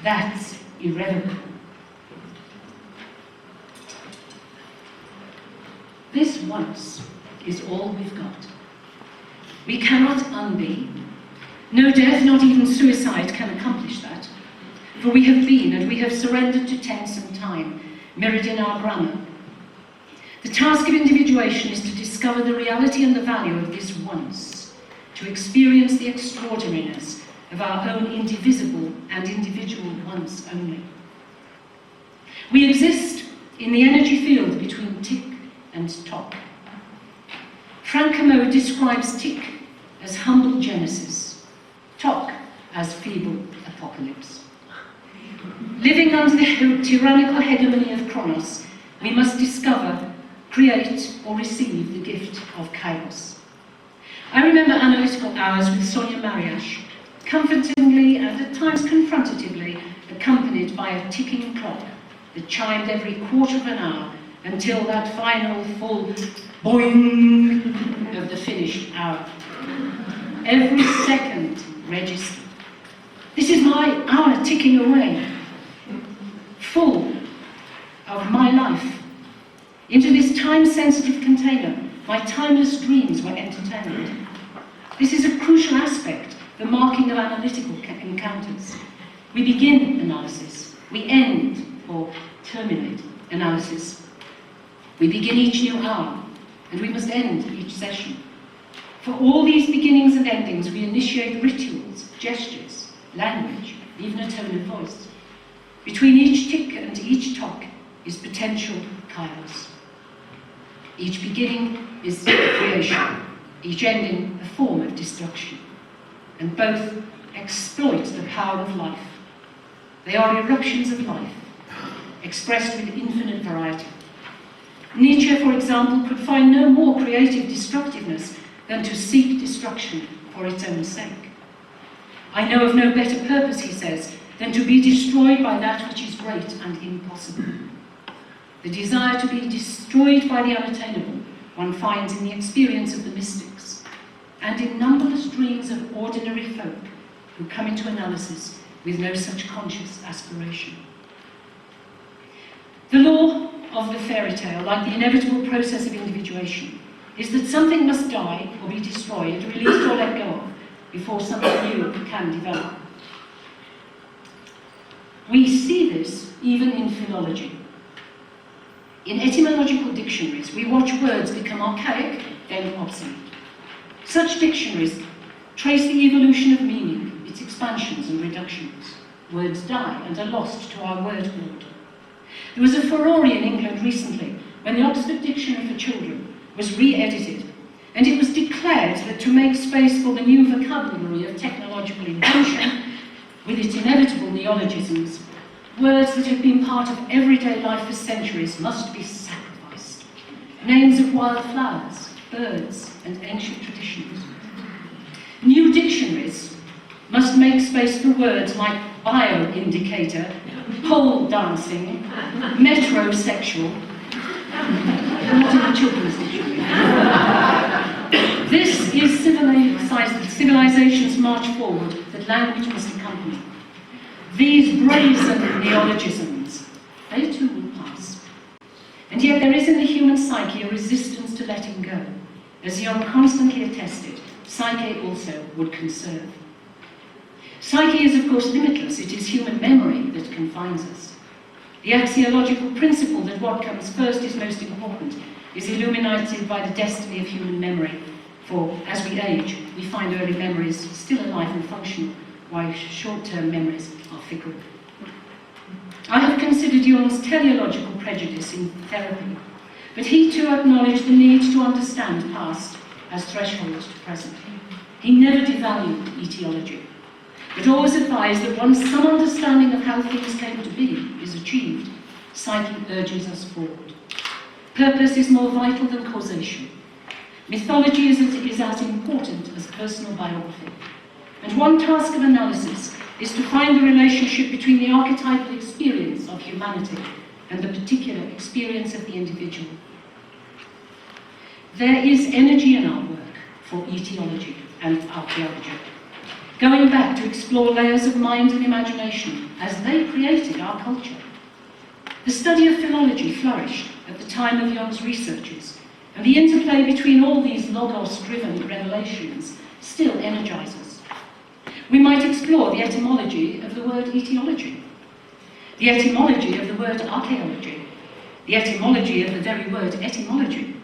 that's irrevocable. This once is all we've got. We cannot unbe. No death, not even suicide, can accomplish that. For we have been, and we have surrendered to tense and time, mirrored in our grammar. The task of individuation is to discover the reality and the value of this once, to experience the extraordinariness of our own indivisible and individual once only. We exist in the energy field between tick and tock. Frank Kermode describes tick as humble genesis, tock as feeble apocalypse. Living under the tyrannical hegemony of Chronos, we must discover, create, or receive the gift of Kairos. I remember analytical hours with Sonia Mariash, comfortingly and at times confrontatively accompanied by a ticking clock that chimed every quarter of an hour until that final full boing of the finished hour. Every second registered. This is my hour ticking away, full of my life. Into this time-sensitive container, my timeless dreams were entertained. This is a crucial aspect, the marking of analytical encounters. We begin analysis, we end or terminate analysis. We begin each new hour, and we must end each session. For all these beginnings and endings, we initiate rituals, gestures, language, even a tone of voice. Between each tick and each tock is potential kairos. Each beginning is creation, each ending a form of destruction. And both exploit the power of life. They are eruptions of life, expressed with infinite variety. Nietzsche, for example, could find no more creative destructiveness than to seek destruction for its own sake. I know of no better purpose, he says, than to be destroyed by that which is great and impossible. The desire to be destroyed by the unattainable one finds in the experience of the mystics, and in numberless dreams of ordinary folk who come into analysis with no such conscious aspiration. The law of the fairy tale, like the inevitable process of individuation, is that something must die or be destroyed, released or let go of, before something new can develop. We see this even in philology. In etymological dictionaries, we watch words become archaic, then obsolete. Such dictionaries trace the evolution of meaning, its expansions and reductions. Words die and are lost to our word hoard. There was a furore in England recently when the Oxford Dictionary for Children was re-edited, and it was declared that to make space for the new vocabulary of technological invention, with its inevitable neologisms, words that have been part of everyday life for centuries must be sacrificed. Names of wildflowers, birds, and ancient traditions. New dictionaries must make space for words like bioindicator, pole dancing, metrosexual, not in the children's dictionary. This is civilization's march forward that language must accompany. These brazen neologisms, they too will pass. And yet there is in the human psyche a resistance to letting go. As Jung constantly attested, psyche also would conserve. Psyche is of course limitless. It is human memory that confines us. The axiological principle that what comes first is most important is illuminated by the destiny of human memory. For as we age, we find early memories still alive and functional, while short-term memories are fickle. I have considered Jung's teleological prejudice in therapy, but he too acknowledged the need to understand past as threshold to present. He never devalued etiology, but always advised that once some understanding of how things came to be is achieved, psyche urges us forward. Purpose is more vital than causation. Mythology is as important as personal biography. And one task of analysis is to find the relationship between the archetypal experience of humanity and the particular experience of the individual. There is energy in our work for etiology and archaeology, going back to explore layers of mind and imagination as they created our culture. The study of philology flourished at the time of Jung's researches, and the interplay between all these logos-driven revelations still energize us. We might explore the etymology of the word etiology, the etymology of the word archaeology, the etymology of the very word etymology.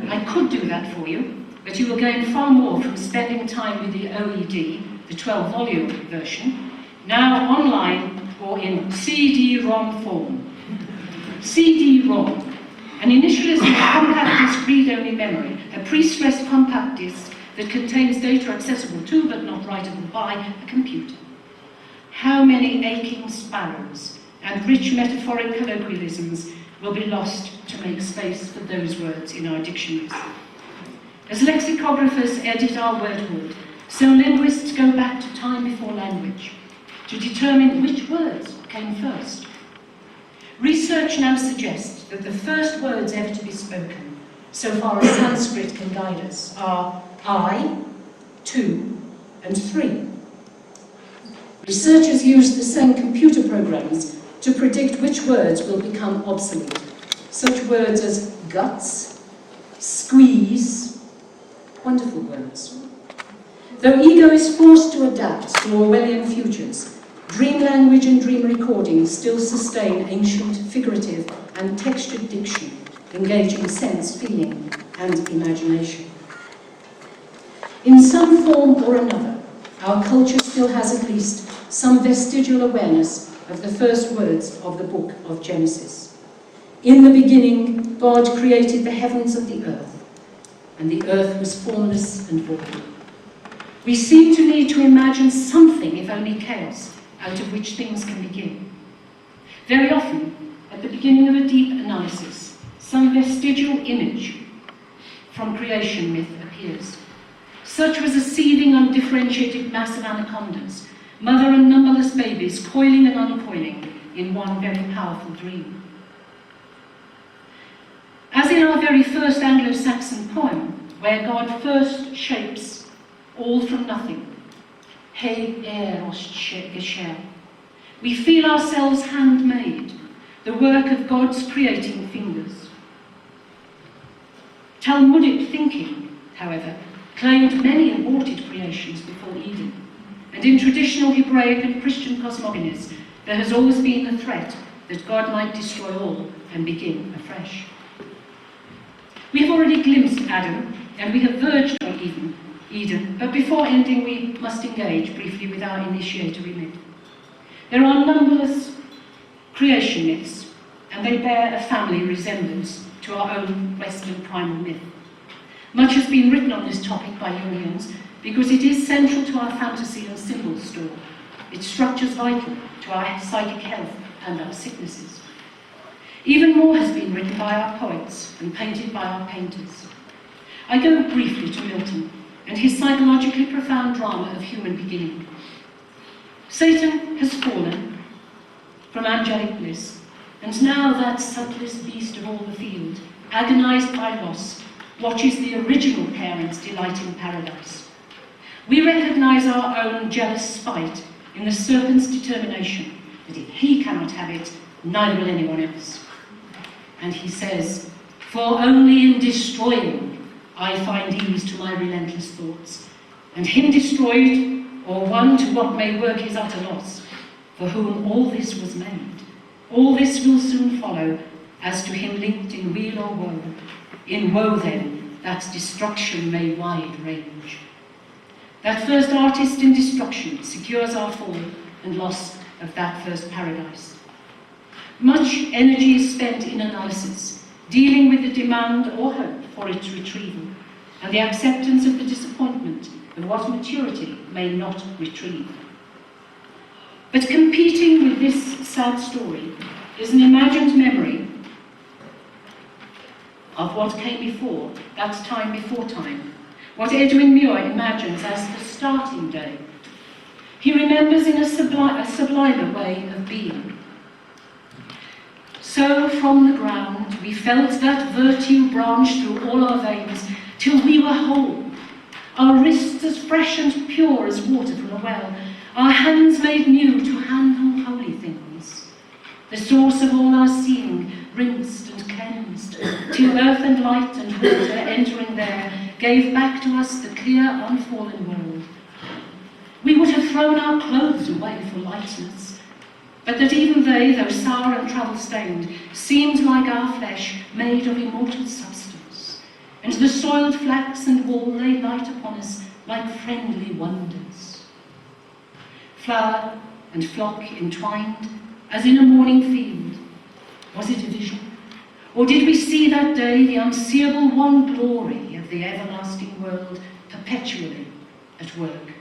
I could do that for you, but you will gain far more from spending time with the OED, the 12-volume version, now online or in CD-ROM form. CD-ROM, an initialism of compact disk read-only memory, a pre-stressed compact disk that contains data accessible to but not writable by a computer. How many aching sparrows and rich metaphoric colloquialisms will be lost to make space for those words in our dictionaries? As lexicographers edit our word hoard, so linguists go back to time before language to determine which words came first. Research now suggests that the first words ever to be spoken, so far as Sanskrit can guide us, are I, 2, and 3. Researchers use the same computer programs to predict which words will become obsolete. Such words as guts, squeeze, wonderful words. Though ego is forced to adapt to Orwellian futures, dream language and dream recording still sustain ancient, figurative, and textured diction, engaging sense, feeling, and imagination. In some form or another, our culture still has at least some vestigial awareness of the first words of the book of Genesis. In the beginning, God created the heavens and the earth, and the earth was formless and void. We seem to need to imagine something, if only chaos, out of which things can begin. Very often, at the beginning of a deep analysis, some vestigial image from creation myth appears. Such was a seething, undifferentiated mass of anacondas, mother and numberless babies coiling and uncoiling, in one very powerful dream. As in our very first Anglo-Saxon poem, where God first shapes all from nothing, He oss geschehen, we feel ourselves handmade, the work of God's creating fingers. Talmudic thinking, however, claimed many aborted creations before Eden, and in traditional Hebraic and Christian cosmogonies, there has always been the threat that God might destroy all and begin afresh. We have already glimpsed Adam, and we have verged on Eden, but before ending we must engage briefly with our initiatory myth. There are numberless creation myths, and they bear a family resemblance to our own Western primal myth. Much has been written on this topic by Jungians because it is central to our fantasy and symbol store. Its structure is vital to our psychic health and our sicknesses. Even more has been written by our poets and painted by our painters. I go briefly to Milton and his psychologically profound drama of human beginning. Satan has fallen from angelic bliss, and now that subtlest beast of all the field, agonized by loss, watches the original parents delight in paradise. We recognize our own jealous spite in the serpent's determination that if he cannot have it, neither will anyone else. And he says, "For only in destroying I find ease to my relentless thoughts, and him destroyed, or one to what may work his utter loss, for whom all this was made. All this will soon follow, as to him linked in weal or woe. In woe then, that destruction may wide range." That first artist in destruction secures our fall and loss of that first paradise. Much energy is spent in analysis, dealing with the demand or hope for its retrieval, and the acceptance of the disappointment of what maturity may not retrieve. But competing with this sad story is an imagined memory of what came before, that time before time, what Edwin Muir imagines as the starting day. He remembers in a sublimer way of being. So from the ground we felt that virtue branch through all our veins, till we were whole, our wrists as fresh and pure as water from a well, our hands made new to handle holy things, the source of all our seeing, rinsed and cleansed, till earth and light and water entering there gave back to us the clear unfallen world. We would have thrown our clothes away for lightness, but that even they, though sour and travel-stained, seemed like our flesh, made of immortal substance, and the soiled flax and wool lay light upon us like friendly wonders. Flower and flock entwined, as in a morning field. Was it a vision? Or did we see that day the unseeable one glory of the everlasting world perpetually at work,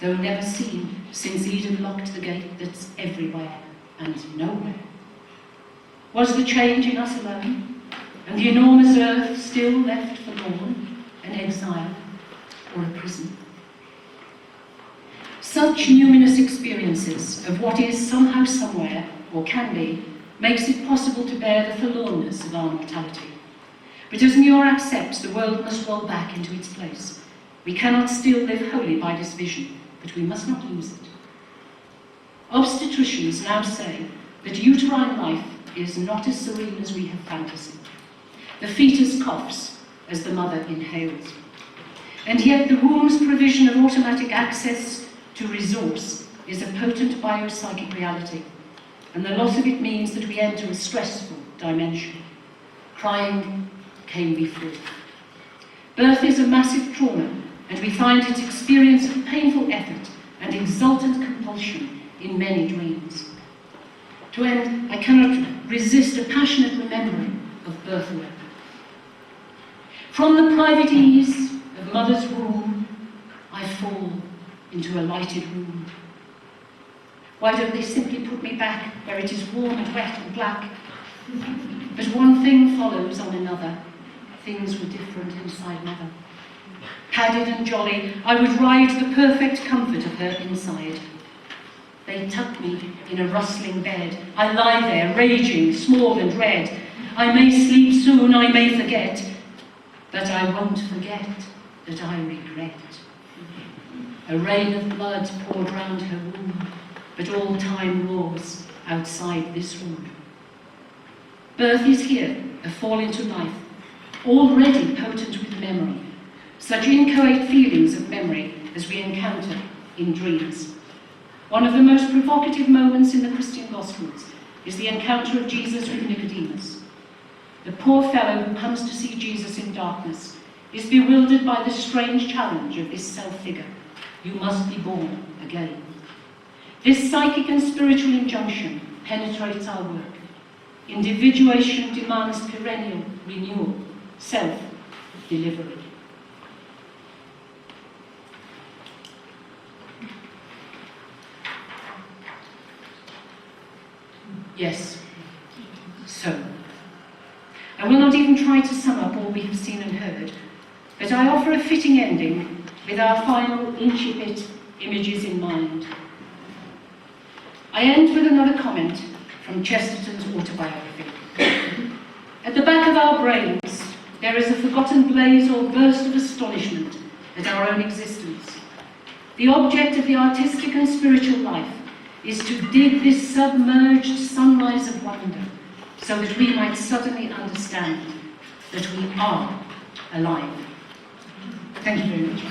though never seen since Eden locked the gate that's everywhere and nowhere? Was the change in us alone, and the enormous earth still left forlorn, an exile or a prison? Such numinous experiences of what is somehow somewhere, or can be, makes it possible to bear the forlornness of our mortality. But as Muir accepts, the world must roll back into its place. We cannot still live wholly by this vision, but we must not lose it. Obstetricians now say that uterine life is not as serene as we have fantasy. The fetus coughs as the mother inhales. And yet the womb's provision of automatic access to resource is a potent biopsychic reality, and the loss of it means that we enter a stressful dimension. Crying came before. Birth is a massive trauma, and we find its experience of painful effort and exultant compulsion in many dreams. To end, I cannot resist a passionate remembering of birth work. From the private ease of mother's womb, I fall into a lighted room. Why don't they simply put me back where it is warm and wet and black? But one thing follows on another. Things were different inside mother. Padded and jolly, I would ride the perfect comfort of her inside. They tuck me in a rustling bed. I lie there, raging, small and red. I may sleep soon, I may forget, but I won't forget that I regret. A rain of blood poured round her womb, but all time roars outside this room. Birth is here, a fall into life, already potent with memory, such inchoate feelings of memory as we encounter in dreams. One of the most provocative moments in the Christian Gospels is the encounter of Jesus with Nicodemus. The poor fellow who comes to see Jesus in darkness is bewildered by the strange challenge of this self-figure. You must be born again. This psychic and spiritual injunction penetrates our work. Individuation demands perennial renewal, self-delivery. Yes, so. I will not even try to sum up all we have seen and heard, but I offer a fitting ending with our final incipit images in mind. I end with another comment from Chesterton's autobiography. At the back of our brains, there is a forgotten blaze or burst of astonishment at our own existence. The object of the artistic and spiritual life is to dig this submerged sunrise of wonder so that we might suddenly understand that we are alive. Thank you very much.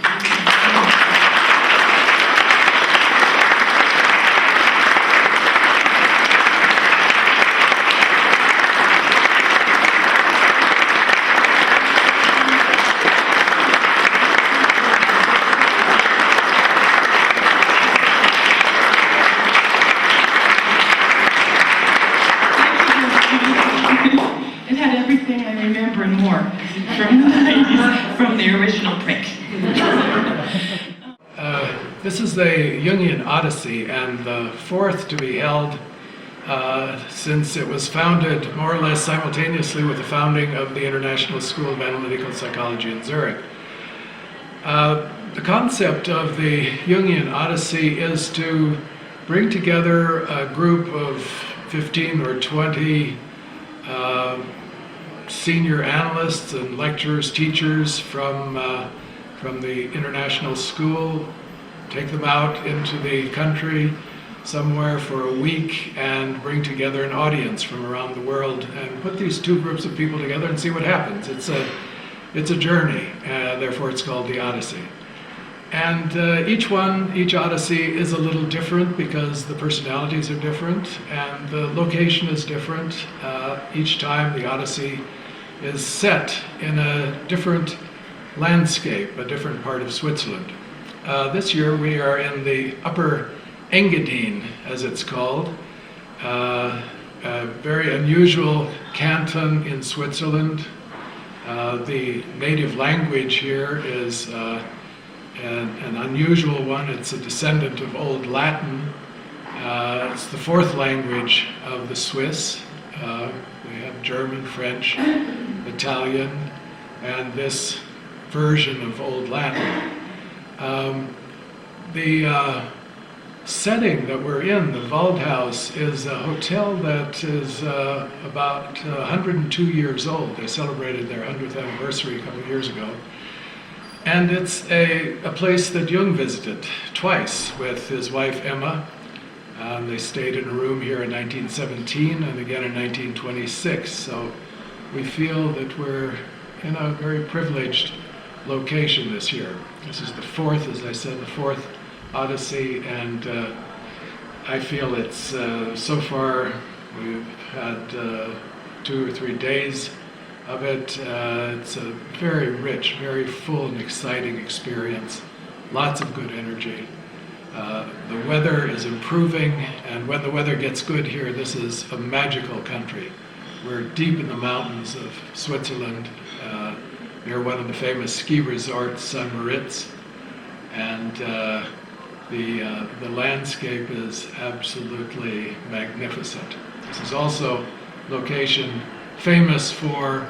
From the original print. This is the Jungian Odyssey, and the fourth to be held since it was founded more or less simultaneously with the founding of the International School of Analytical Psychology in Zurich. The concept of the Jungian Odyssey is to bring together a group of 15 or 20 senior analysts and lecturers, teachers from the international school, take them out into the country somewhere for a week and bring together an audience from around the world and put these two groups of people together and see what happens. It's a journey, therefore it's called the Odyssey. And each Odyssey is a little different because the personalities are different and the location is different. Each time the Odyssey is set in a different landscape, a different part of Switzerland. This year we are in the Upper Engadine, as it's called, a very unusual canton in Switzerland. The native language here is an unusual one. It's a descendant of Old Latin. It's the fourth language of the Swiss. We have German, French, Italian, and this version of Old Latin. The setting that we're in, the Waldhaus, is a hotel that is about 102 years old. They celebrated their 100th anniversary a couple of years ago. And it's a place that Jung visited twice with his wife Emma. They stayed in a room here in 1917 and again in 1926. So we feel that we're in a very privileged location this year. This is the fourth, as I said, the fourth Odyssey, and I feel it's, so far, we've had 2 or 3 days of it. It's a very rich, very full and exciting experience. Lots of good energy. The weather is improving, and when the weather gets good here, this is a magical country. We're deep in the mountains of Switzerland, near one of the famous ski resorts, St. Moritz, and the landscape is absolutely magnificent. This is also a location famous for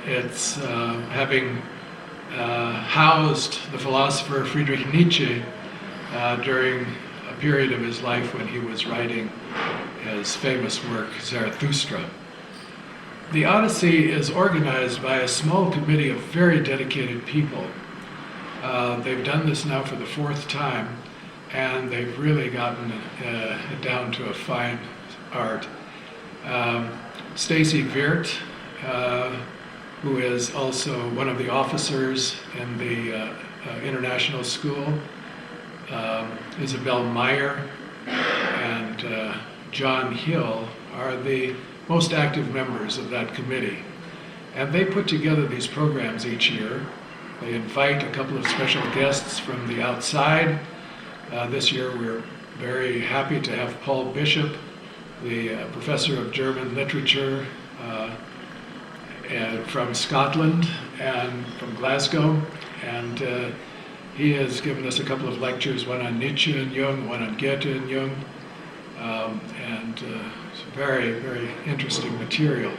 its having housed the philosopher Friedrich Nietzsche during a period of his life when he was writing his famous work, Zarathustra. The Odyssey is organized by a small committee of very dedicated people. They've done this now for the 4th time, and they've really gotten it down to a fine art. Stacy Viert, who is also one of the officers in the international school, Isabel Meyer, and John Hill are the most active members of that committee. And they put together these programs each year. They invite a couple of special guests from the outside. This year we're very happy to have Paul Bishop, the professor of German literature from Scotland and from Glasgow. And he has given us a couple of lectures, one on Nietzsche and Jung, one on Goethe and Jung. It's very, very interesting material.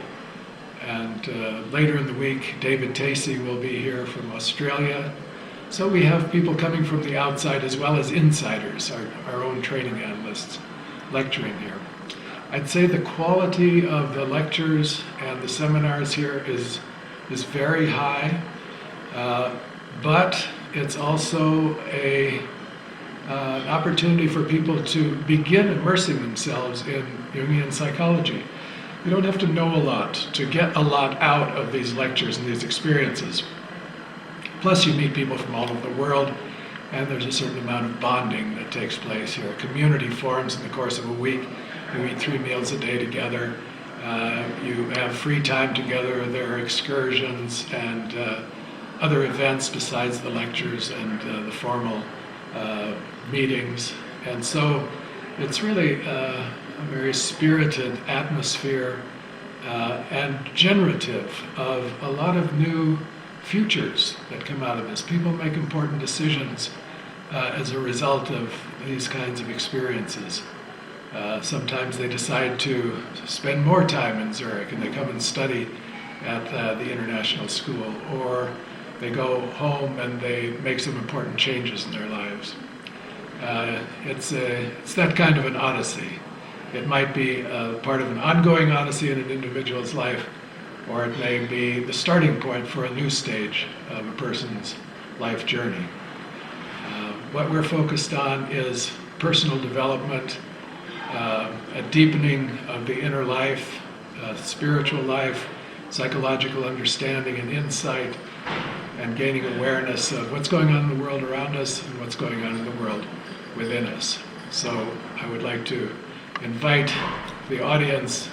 And later in the week, David Tacey will be here from Australia. So we have people coming from the outside as well as insiders, our own training analysts, lecturing here. I'd say the quality of the lectures and the seminars here is very high, but it's also an opportunity for people to begin immersing themselves in Jungian psychology. You don't have to know a lot to get a lot out of these lectures and these experiences. Plus you meet people from all over the world, and there's a certain amount of bonding that takes place here. A community forms in the course of a week. You eat 3 meals a day together. You have free time together. There are excursions and other events besides the lectures and the formal meetings. And so it's really a very spirited atmosphere and generative of a lot of new futures that come out of this. People make important decisions as a result of these kinds of experiences. Sometimes they decide to spend more time in Zurich and they come and study at the international school, or they go home and they make some important changes in their lives. It's that kind of an odyssey. It might be part of an ongoing odyssey in an individual's life, or it may be the starting point for a new stage of a person's life journey. What we're focused on is personal development, a deepening of the inner life, spiritual life, psychological understanding and insight, and gaining awareness of what's going on in the world around us and what's going on in the world within us. So I would like to invite the audience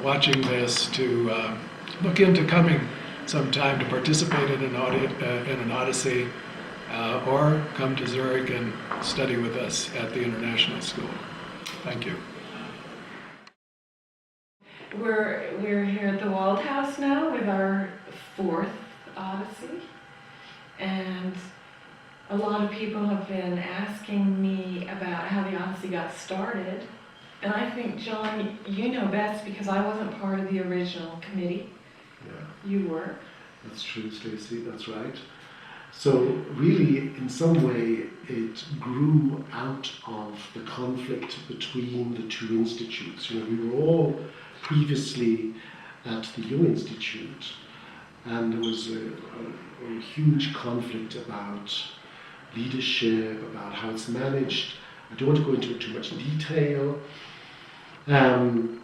watching this to look into coming sometime to participate in an odyssey, or come to Zurich and study with us at the International School. Thank you. We're here at the Wald House now with our 4th Odyssey, and a lot of people have been asking me about how the Odyssey got started. And I think, John, you know best because I wasn't part of the original committee. Yeah. You were. That's true, Stacey, that's right. So really, in some way, it grew out of the conflict between the 2 institutes. You know, we were all previously at the Jung Institute, and there was a huge conflict about leadership, about how it's managed. I don't want to go into too much detail. And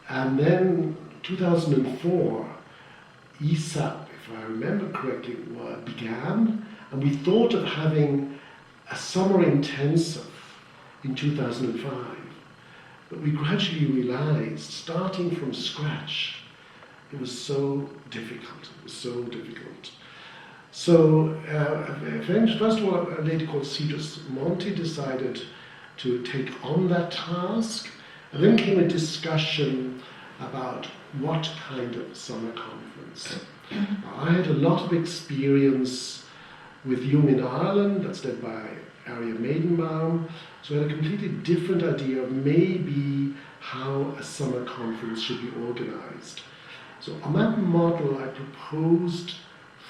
then 2004, ESAP, if I remember correctly, began, and we thought of having a summer intensive in 2005. But we gradually realized, starting from scratch, it was so difficult. It was so difficult. So, first of all, a lady called Cedrus Monti decided to take on that task, and then came a discussion about what kind of summer conference. I had a lot of experience with Jung in Ireland, that's led by Arya Maidenbaum, so I had a completely different idea of maybe how a summer conference should be organized. So on that model, I proposed,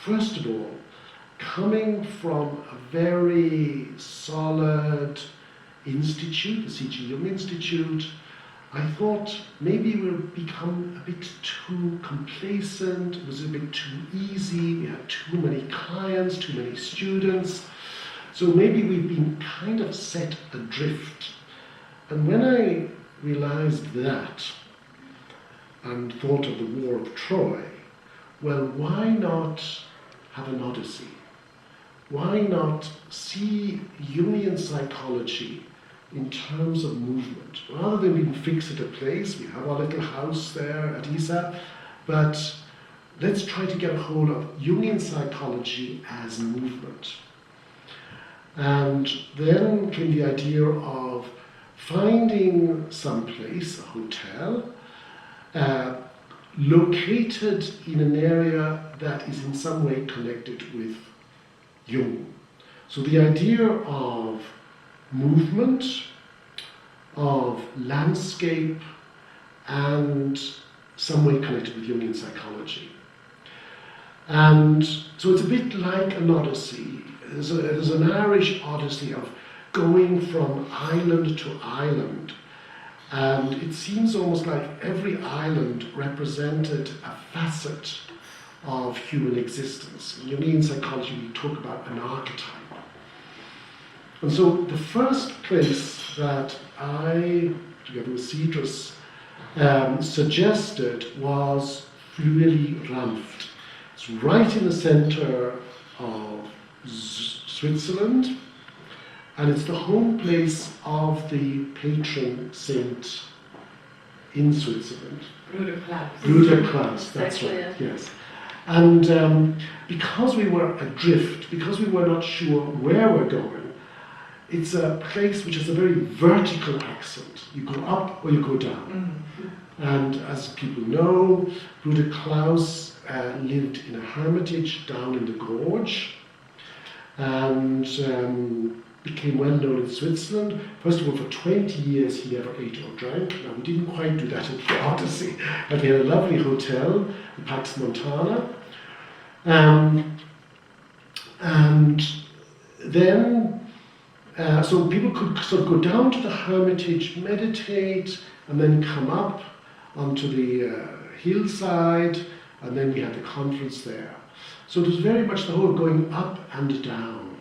first of all, coming from a very solid, institute, the C.G. Jung Institute, I thought maybe we've become a bit too complacent, it was a bit too easy, we had too many clients, too many students. So maybe we've been kind of set adrift. And when I realized that and thought of the War of Troy, well, why not have an Odyssey? Why not see Jungian psychology in terms of movement? Rather than being fixed at a place, we have our little house there at ISAP, but let's try to get a hold of Jungian psychology as movement. And then came the idea of finding some place, a hotel, located in an area that is in some way connected with Jung. So the idea of movement, of landscape, and some way connected with Jungian psychology. And so it's a bit like an odyssey. There's an Irish odyssey of going from island to island. And it seems almost like every island represented a facet of human existence. In Jungian psychology, we talk about an archetype. And so the first place that I, together with Cedrus, suggested was Flüeli-Ranft. It's right in the center of Switzerland, and it's the home place of the patron saint in Switzerland. Bruder Klaus. Bruder Klaus, that's right, yes. And because we were adrift, because we were not sure where we're going, it's a place which has a very vertical accent. You go up or you go down. Mm-hmm. And as people know, Bruder Klaus lived in a hermitage down in the gorge and became well known in Switzerland. First of all, for 20 years he never ate or drank. Now, we didn't quite do that in the Odyssey, but he had a lovely hotel, the Pax Montana. And then, so people could sort of go down to the hermitage, meditate, and then come up onto the hillside, and then we had the conference there. So it was very much the whole going up and down.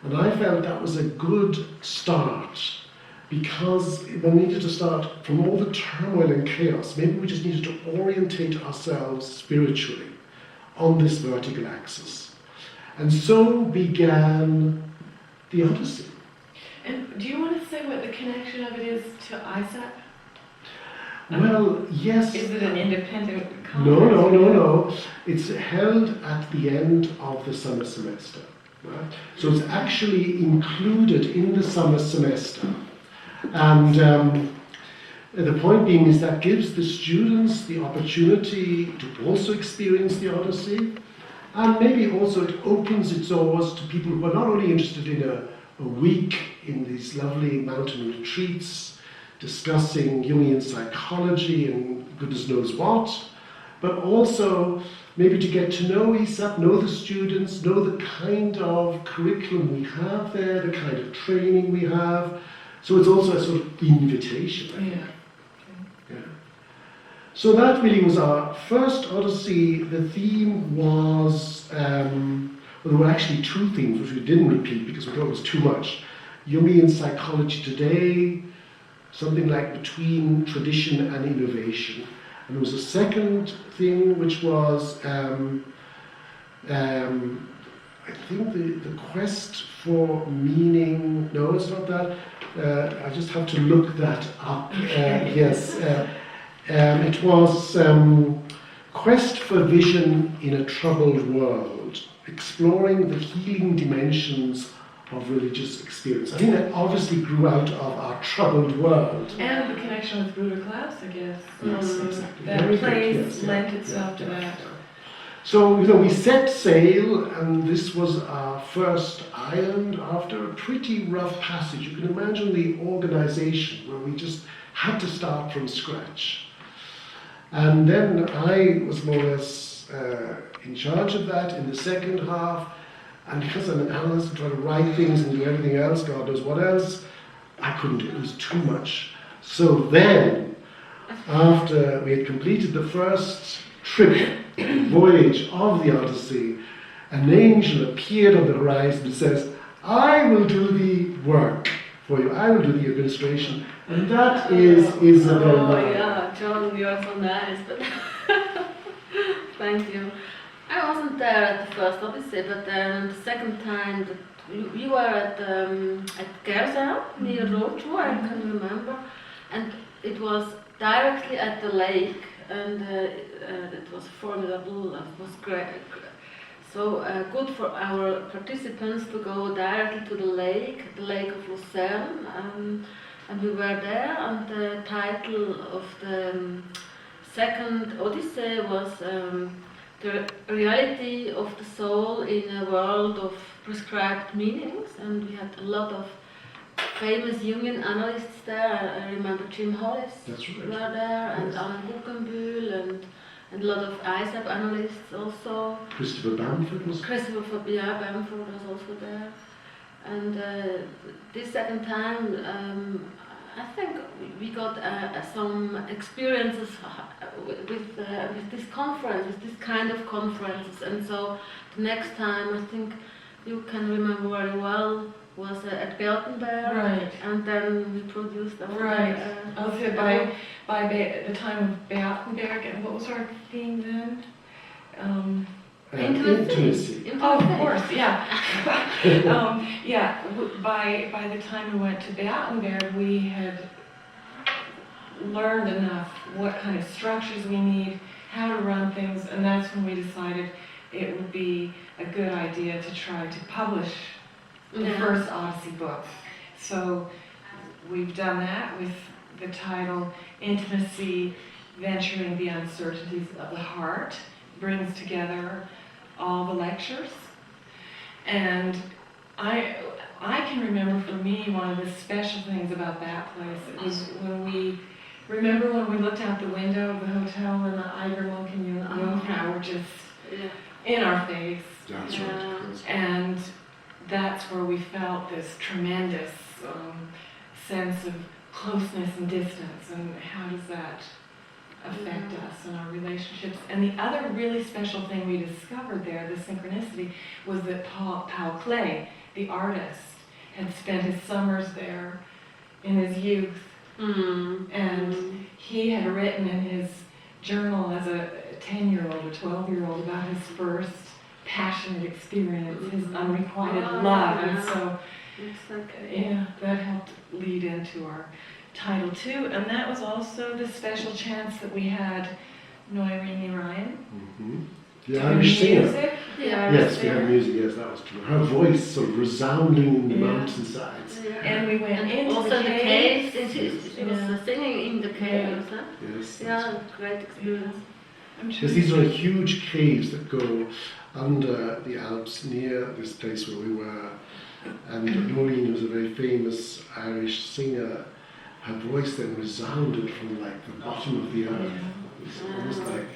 And I felt that was a good start, because we needed to start from all the turmoil and chaos. Maybe we just needed to orientate ourselves spiritually on this vertical axis. And so began the Odyssey. And do you want to say what the connection of it is to ISAP? Well, yes. Is it an independent conference? No. It's held at the end of the summer semester. Right? So it's actually included in the summer semester. And the point being is that gives the students the opportunity to also experience the Odyssey, and maybe also it opens its doors to people who are not only interested in a week in these lovely mountain retreats, discussing Jungian psychology and goodness knows what, but also maybe to get to know ISAP, know the students, know the kind of curriculum we have there, the kind of training we have. So it's also a sort of invitation, I think. Yeah. So that really was our first Odyssey. The theme was, well, there were actually two themes which we didn't repeat because we thought it was too much. Jungian psychology today, something like between tradition and innovation. And there was a second thing which was, I think the quest for meaning, no, it's not that. I just have to look that up. Yes, it was quest for vision in a troubled world, exploring the healing dimensions of religious experience. I think that obviously grew out of our troubled world. And the connection with Bruder Klaus, I guess. Yes, exactly. That Very place good, yes, lent yeah, itself to that. So, we set sail, and this was our first island after a pretty rough passage. You can imagine the organization where we just had to start from scratch. And then I was more or less in charge of that in the second half. And because I'm an analyst and try to write things and do everything else, God knows what else, I I couldn't do it. It was too much. So then, after we had completed the first trip, voyage of the Odyssey, an angel appeared on the horizon and says, I will do the work for you. I will do the administration. And that is Isabel. Oh yeah, John, you're so nice, but thank you. I wasn't there at the first Odyssey, but the second time that we were at Gerza, near Rocho, I can remember, and it was directly at the lake, and it was formidable, it was great. So good for our participants to go directly to the lake of Lucerne, and we were there, and the title of the second Odyssey was the reality of the soul in a world of prescribed meanings, and we had a lot of famous Jungian analysts there. I remember Jim Hollis That's right. were there, and Alan Guggenbühl, and a lot of ISAP analysts also. Christopher Bamford was. Christopher Bamford was also there. And this second time, I think we got some experiences with this conference, with this kind of conferences. And so the next time, I think you can remember very well, was at Bertenberg. Right. And then we produced a Also by the time of Bertenberg, and what was our theme then? Intimacy. Oh, of course, yeah. By the time we went to Bertenberg, we had learned enough what kind of structures we need, how to run things, and that's when we decided it would be a good idea to try to publish the first Odyssey book. So we've done that with the title Intimacy, Venturing the Uncertainties of the Heart. Brings together all the lectures. And I can remember, for me, one of the special things about that place, it was when we looked out the window of the hotel and the Eigermunk and Jungfrau were just in our face. That's right. And that's where we felt this tremendous sense of closeness and distance, and how does that affect us and our relationships. And the other really special thing we discovered there, the synchronicity, was that Paul Klee, the artist, had spent his summers there in his youth. And he had written in his journal as a 10-year-old or 12-year-old about his first passionate experience, his unrequited love. And so that helped lead into our title too. And that was also the special chance that we had Noirine Ryan. The Irish singer. Music. Yes, we had music, yes, that was true. Her voice sort of resounding in the mountainsides. And we went into also the caves. She was singing in the caves. Huh? Yes. Yeah, great experience. Yes, these are huge caves that go under the Alps near this place where we were. And Noreen was a very famous Irish singer. Her voice then resounded from like the bottom of the earth. It was almost like,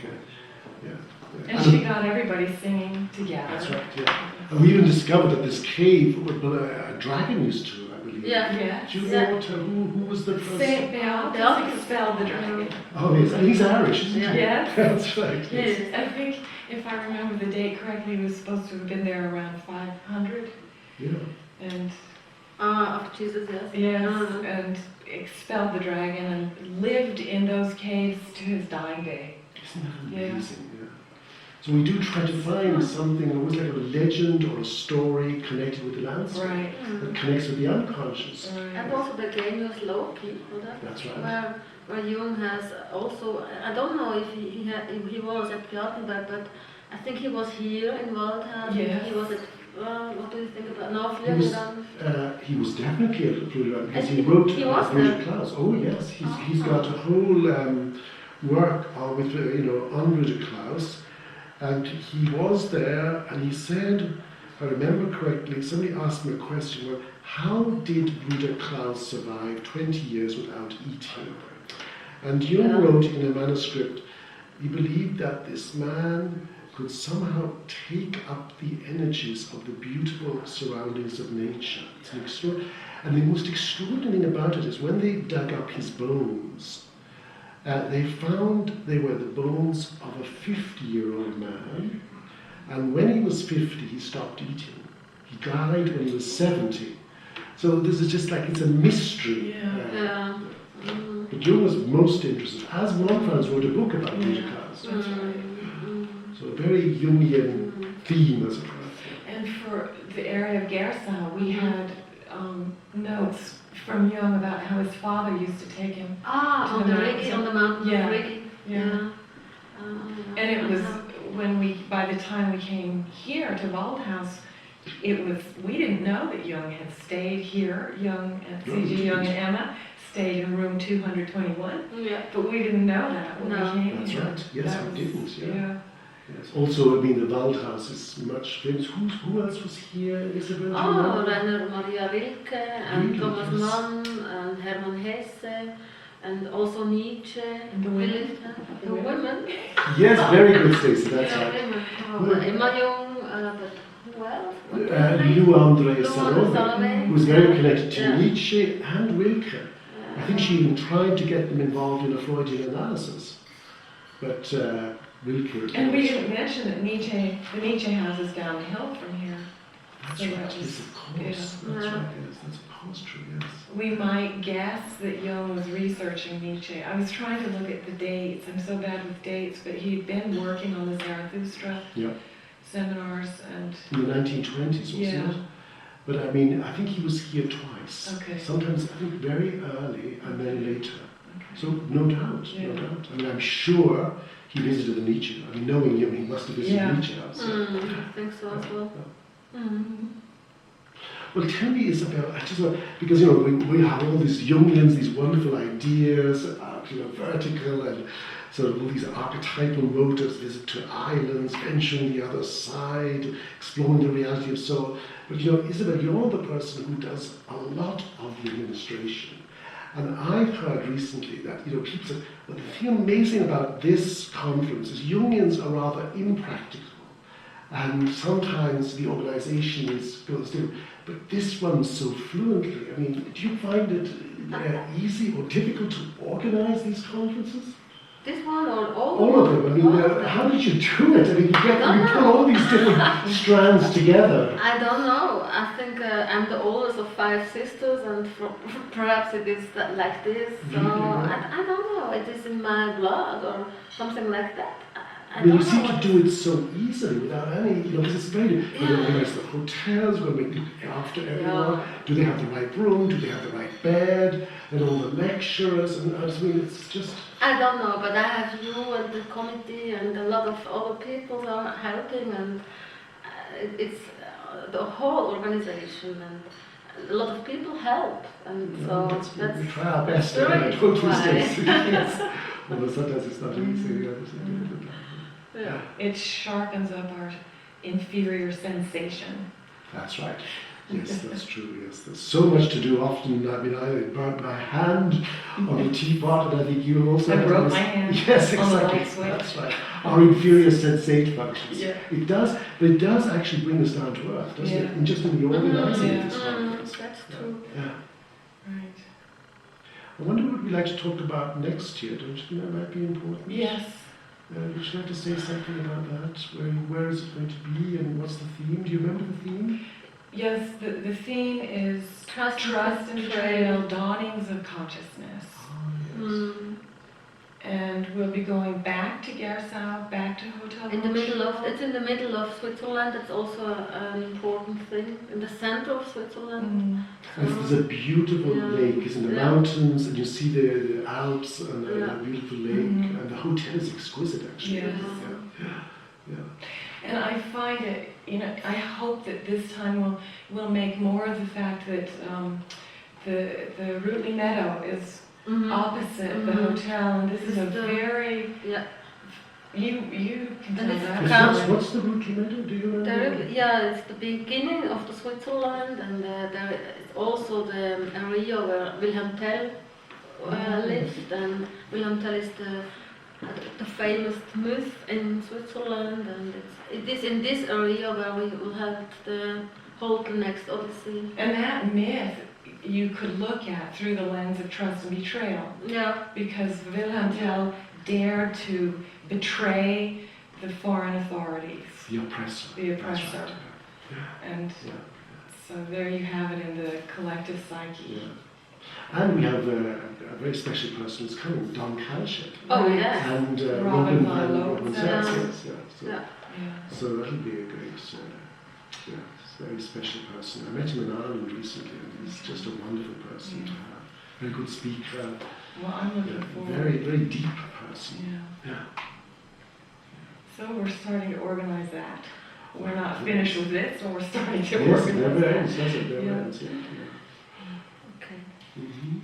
And she got everybody singing together. That's right, yeah. And we even discovered that this cave, a dragon used to, I believe. Yeah. Do you know who was the first? Saint Beal spelled the dragon. Oh, yes, and he's Irish, isn't he? Yes. That's right. Yes. I think, if I remember the date correctly, he was supposed to have been there around 500. Yeah. And After Jesus, yes. yes, and expelled the dragon and lived in those caves to his dying day. Isn't that amazing? Yeah. So we do try to find something, almost like a legend or a story connected with the landscape. Right. That connects with the unconscious. And also the Genius Loki, That's right. where Jung has also, I don't know if he was at Pjottenberg, but I think he was here in Waldhaus. Yes. He was at, what do you think about, no, He was definitely at the Florian because he wrote Roger Klaus. Oh yes, he's got a whole work with on Roger Klaus, and he was there, and he said, if I remember correctly, somebody asked him a question, well, how did Ruder Klaus survive 20 years without eating? And Jung wrote in a manuscript, he believed that this man could somehow take up the energies of the beautiful surroundings of nature. And the most extraordinary thing about it is when they dug up his bones, they found they were the bones of a 50-year-old man, and when he was 50, he stopped eating. He died when he was 70. So this is just like, it's a mystery. But Jung was most interested, as Montfranz wrote a book about Budapest. That's right. So a very Jungian theme, as it were. And for the area of Gersau, we had notes from Jung about how his father used to take him. On the Rigi, on the mountain Yeah. of Rigi. And it was by the time we came here to Waldhaus, we didn't know that Jung had stayed here. Jung and C.G. Jung and Emma stayed in room 221. Yeah. But we didn't know that when we came That's here. right. Yes, That we was- didn't. Yeah. Yeah. Yes. Also, I mean, the Waldhaus is much famous. Who else was here, Isabel? Do you Oh, know? Rainer Maria Rilke and Rilke, Thomas yes. Mann and Hermann Hesse and also Nietzsche. And the women. Philipp, the women. Yes, very good, Stacey. That's Yeah, right. women. Oh, Emma Jung, but who else? Lou André Lou Salome, Salome. who was very connected to Yeah. Nietzsche and Rilke. I think she even tried to get them involved in a Freudian analysis. But Rilke... And we didn't mention that the Nietzsche house is down the hill from here. That's So right, that was- yes, of course. yeah. That's Yeah. right, yes. That's of course true, yes. We might guess that Jung was researching Nietzsche. I was trying to look at the dates. I'm so bad with dates, but he'd been working on the Zarathustra Yeah. seminars and In the 1920s, wasn't Yeah. it? But I mean, I think he was here twice. Okay. Sometimes, I think, very early and then later. okay. So, no doubt, no Yeah. doubt. I mean, I'm sure he visited the Nietzsche. I mean, knowing him, he must have visited Yeah. Nietzsche house. I think so as well. Well, tell me, Isabel, I just want, because, you know, we have all these Jungians, these wonderful ideas about, you know, vertical and sort of all these archetypal motives, visit to islands, venturing the other side, exploring the reality of soul. But, you know, Isabel, you're the person who does a lot of the administration. And I've heard recently that, you know, people say, well, the thing amazing about this conference is Jungians are rather impractical. And sometimes the organization goes different. But this runs so fluently. I mean, do you find it easy or difficult to organize these conferences? This one or all? All of them. I mean, All of them. how did you do it? I mean, you put all these different strands together. I don't know. I think I'm the oldest of 5 sisters, and perhaps it is like this. So Really? I don't know. It is in my blood or something like that. I I mean, you don't seem know to what do it so easily without any, you know, because it's very, when they organize the hotels, when we look after everyone, do they have the right room, do they have the right bed, and all the lecturers, and I mean, it's just... I don't know, but I have you and the committee and a lot of other people are helping, and it's the whole organization, and a lot of people help, and so that's we try our best, very don't we, why. Stacey? Yes. Although sometimes it's not easy, Yeah. It sharpens up our inferior sensation. That's right. Yes, that's true. Yes, there's so much to do. Often, I mean, I burnt my hand on a teapot, and I think you also. I had broke this- my hand Yes, on the exactly. light switch. That's right. Our inferior sensate functions. Yeah. It does, but it does actually bring us down to earth, doesn't it? Yeah. And just in the organizing Yeah. of this conference. That's true. Yeah. Right. I wonder what we'd like to talk about next year. Don't you think that might be important? Yes. Would you like to say something about that? Where is it going to be, and what's the theme? Do you remember the theme? Yes, the theme is trust and betrayal, dawnings of consciousness. Oh, yes. And we'll be going back to Gersau, back to Hotel In the middle of, Hochschule. it's in the middle of Switzerland. It's also an important thing. In the center of Switzerland. And there's a beautiful Yeah. lake. It's in the Yeah. mountains, and you see the Alps and Yeah. a beautiful lake. Mhm. And the hotel is exquisite, actually. Yes. Yeah. And I find it, you know, I hope that this time we'll make more of the fact that the Rootley Meadow is opposite the hotel, and this is a It's the- very Yeah. you can And tell it's that. Calm. What's the route kilometer? Do you remember? Yeah, it's the beginning of the Switzerland, and there is also the area where Wilhelm Tell lived, and Wilhelm Tell is the the famous myth in Switzerland, and it is in this area where we will have the hold the next Odyssey. And that myth you could look at through the lens of trust and betrayal, Yeah, because Wilhelm Tell dared to betray the foreign authorities, The oppressor. the That's oppressor. right, yeah. And Yeah. so there you have it in the collective psyche. Yeah. And we have a very special person who's coming, Don Kalschek. oh Right. yes. And Robin van van Loos. Yes, Yeah. yes, yeah. So, Yeah. Yeah. so that'll be a great, very special person. I met him in Ireland recently, and he's just a wonderful person to have. Very good speaker. Well, I'm looking Yeah, forward. very, very deep person. Yeah. Yeah. So we're starting to organize that. We're not finished with it, so we're starting to Yes, it organize never that. ends, does it? Never Yeah. ends, yeah. Okay. Mm-hmm.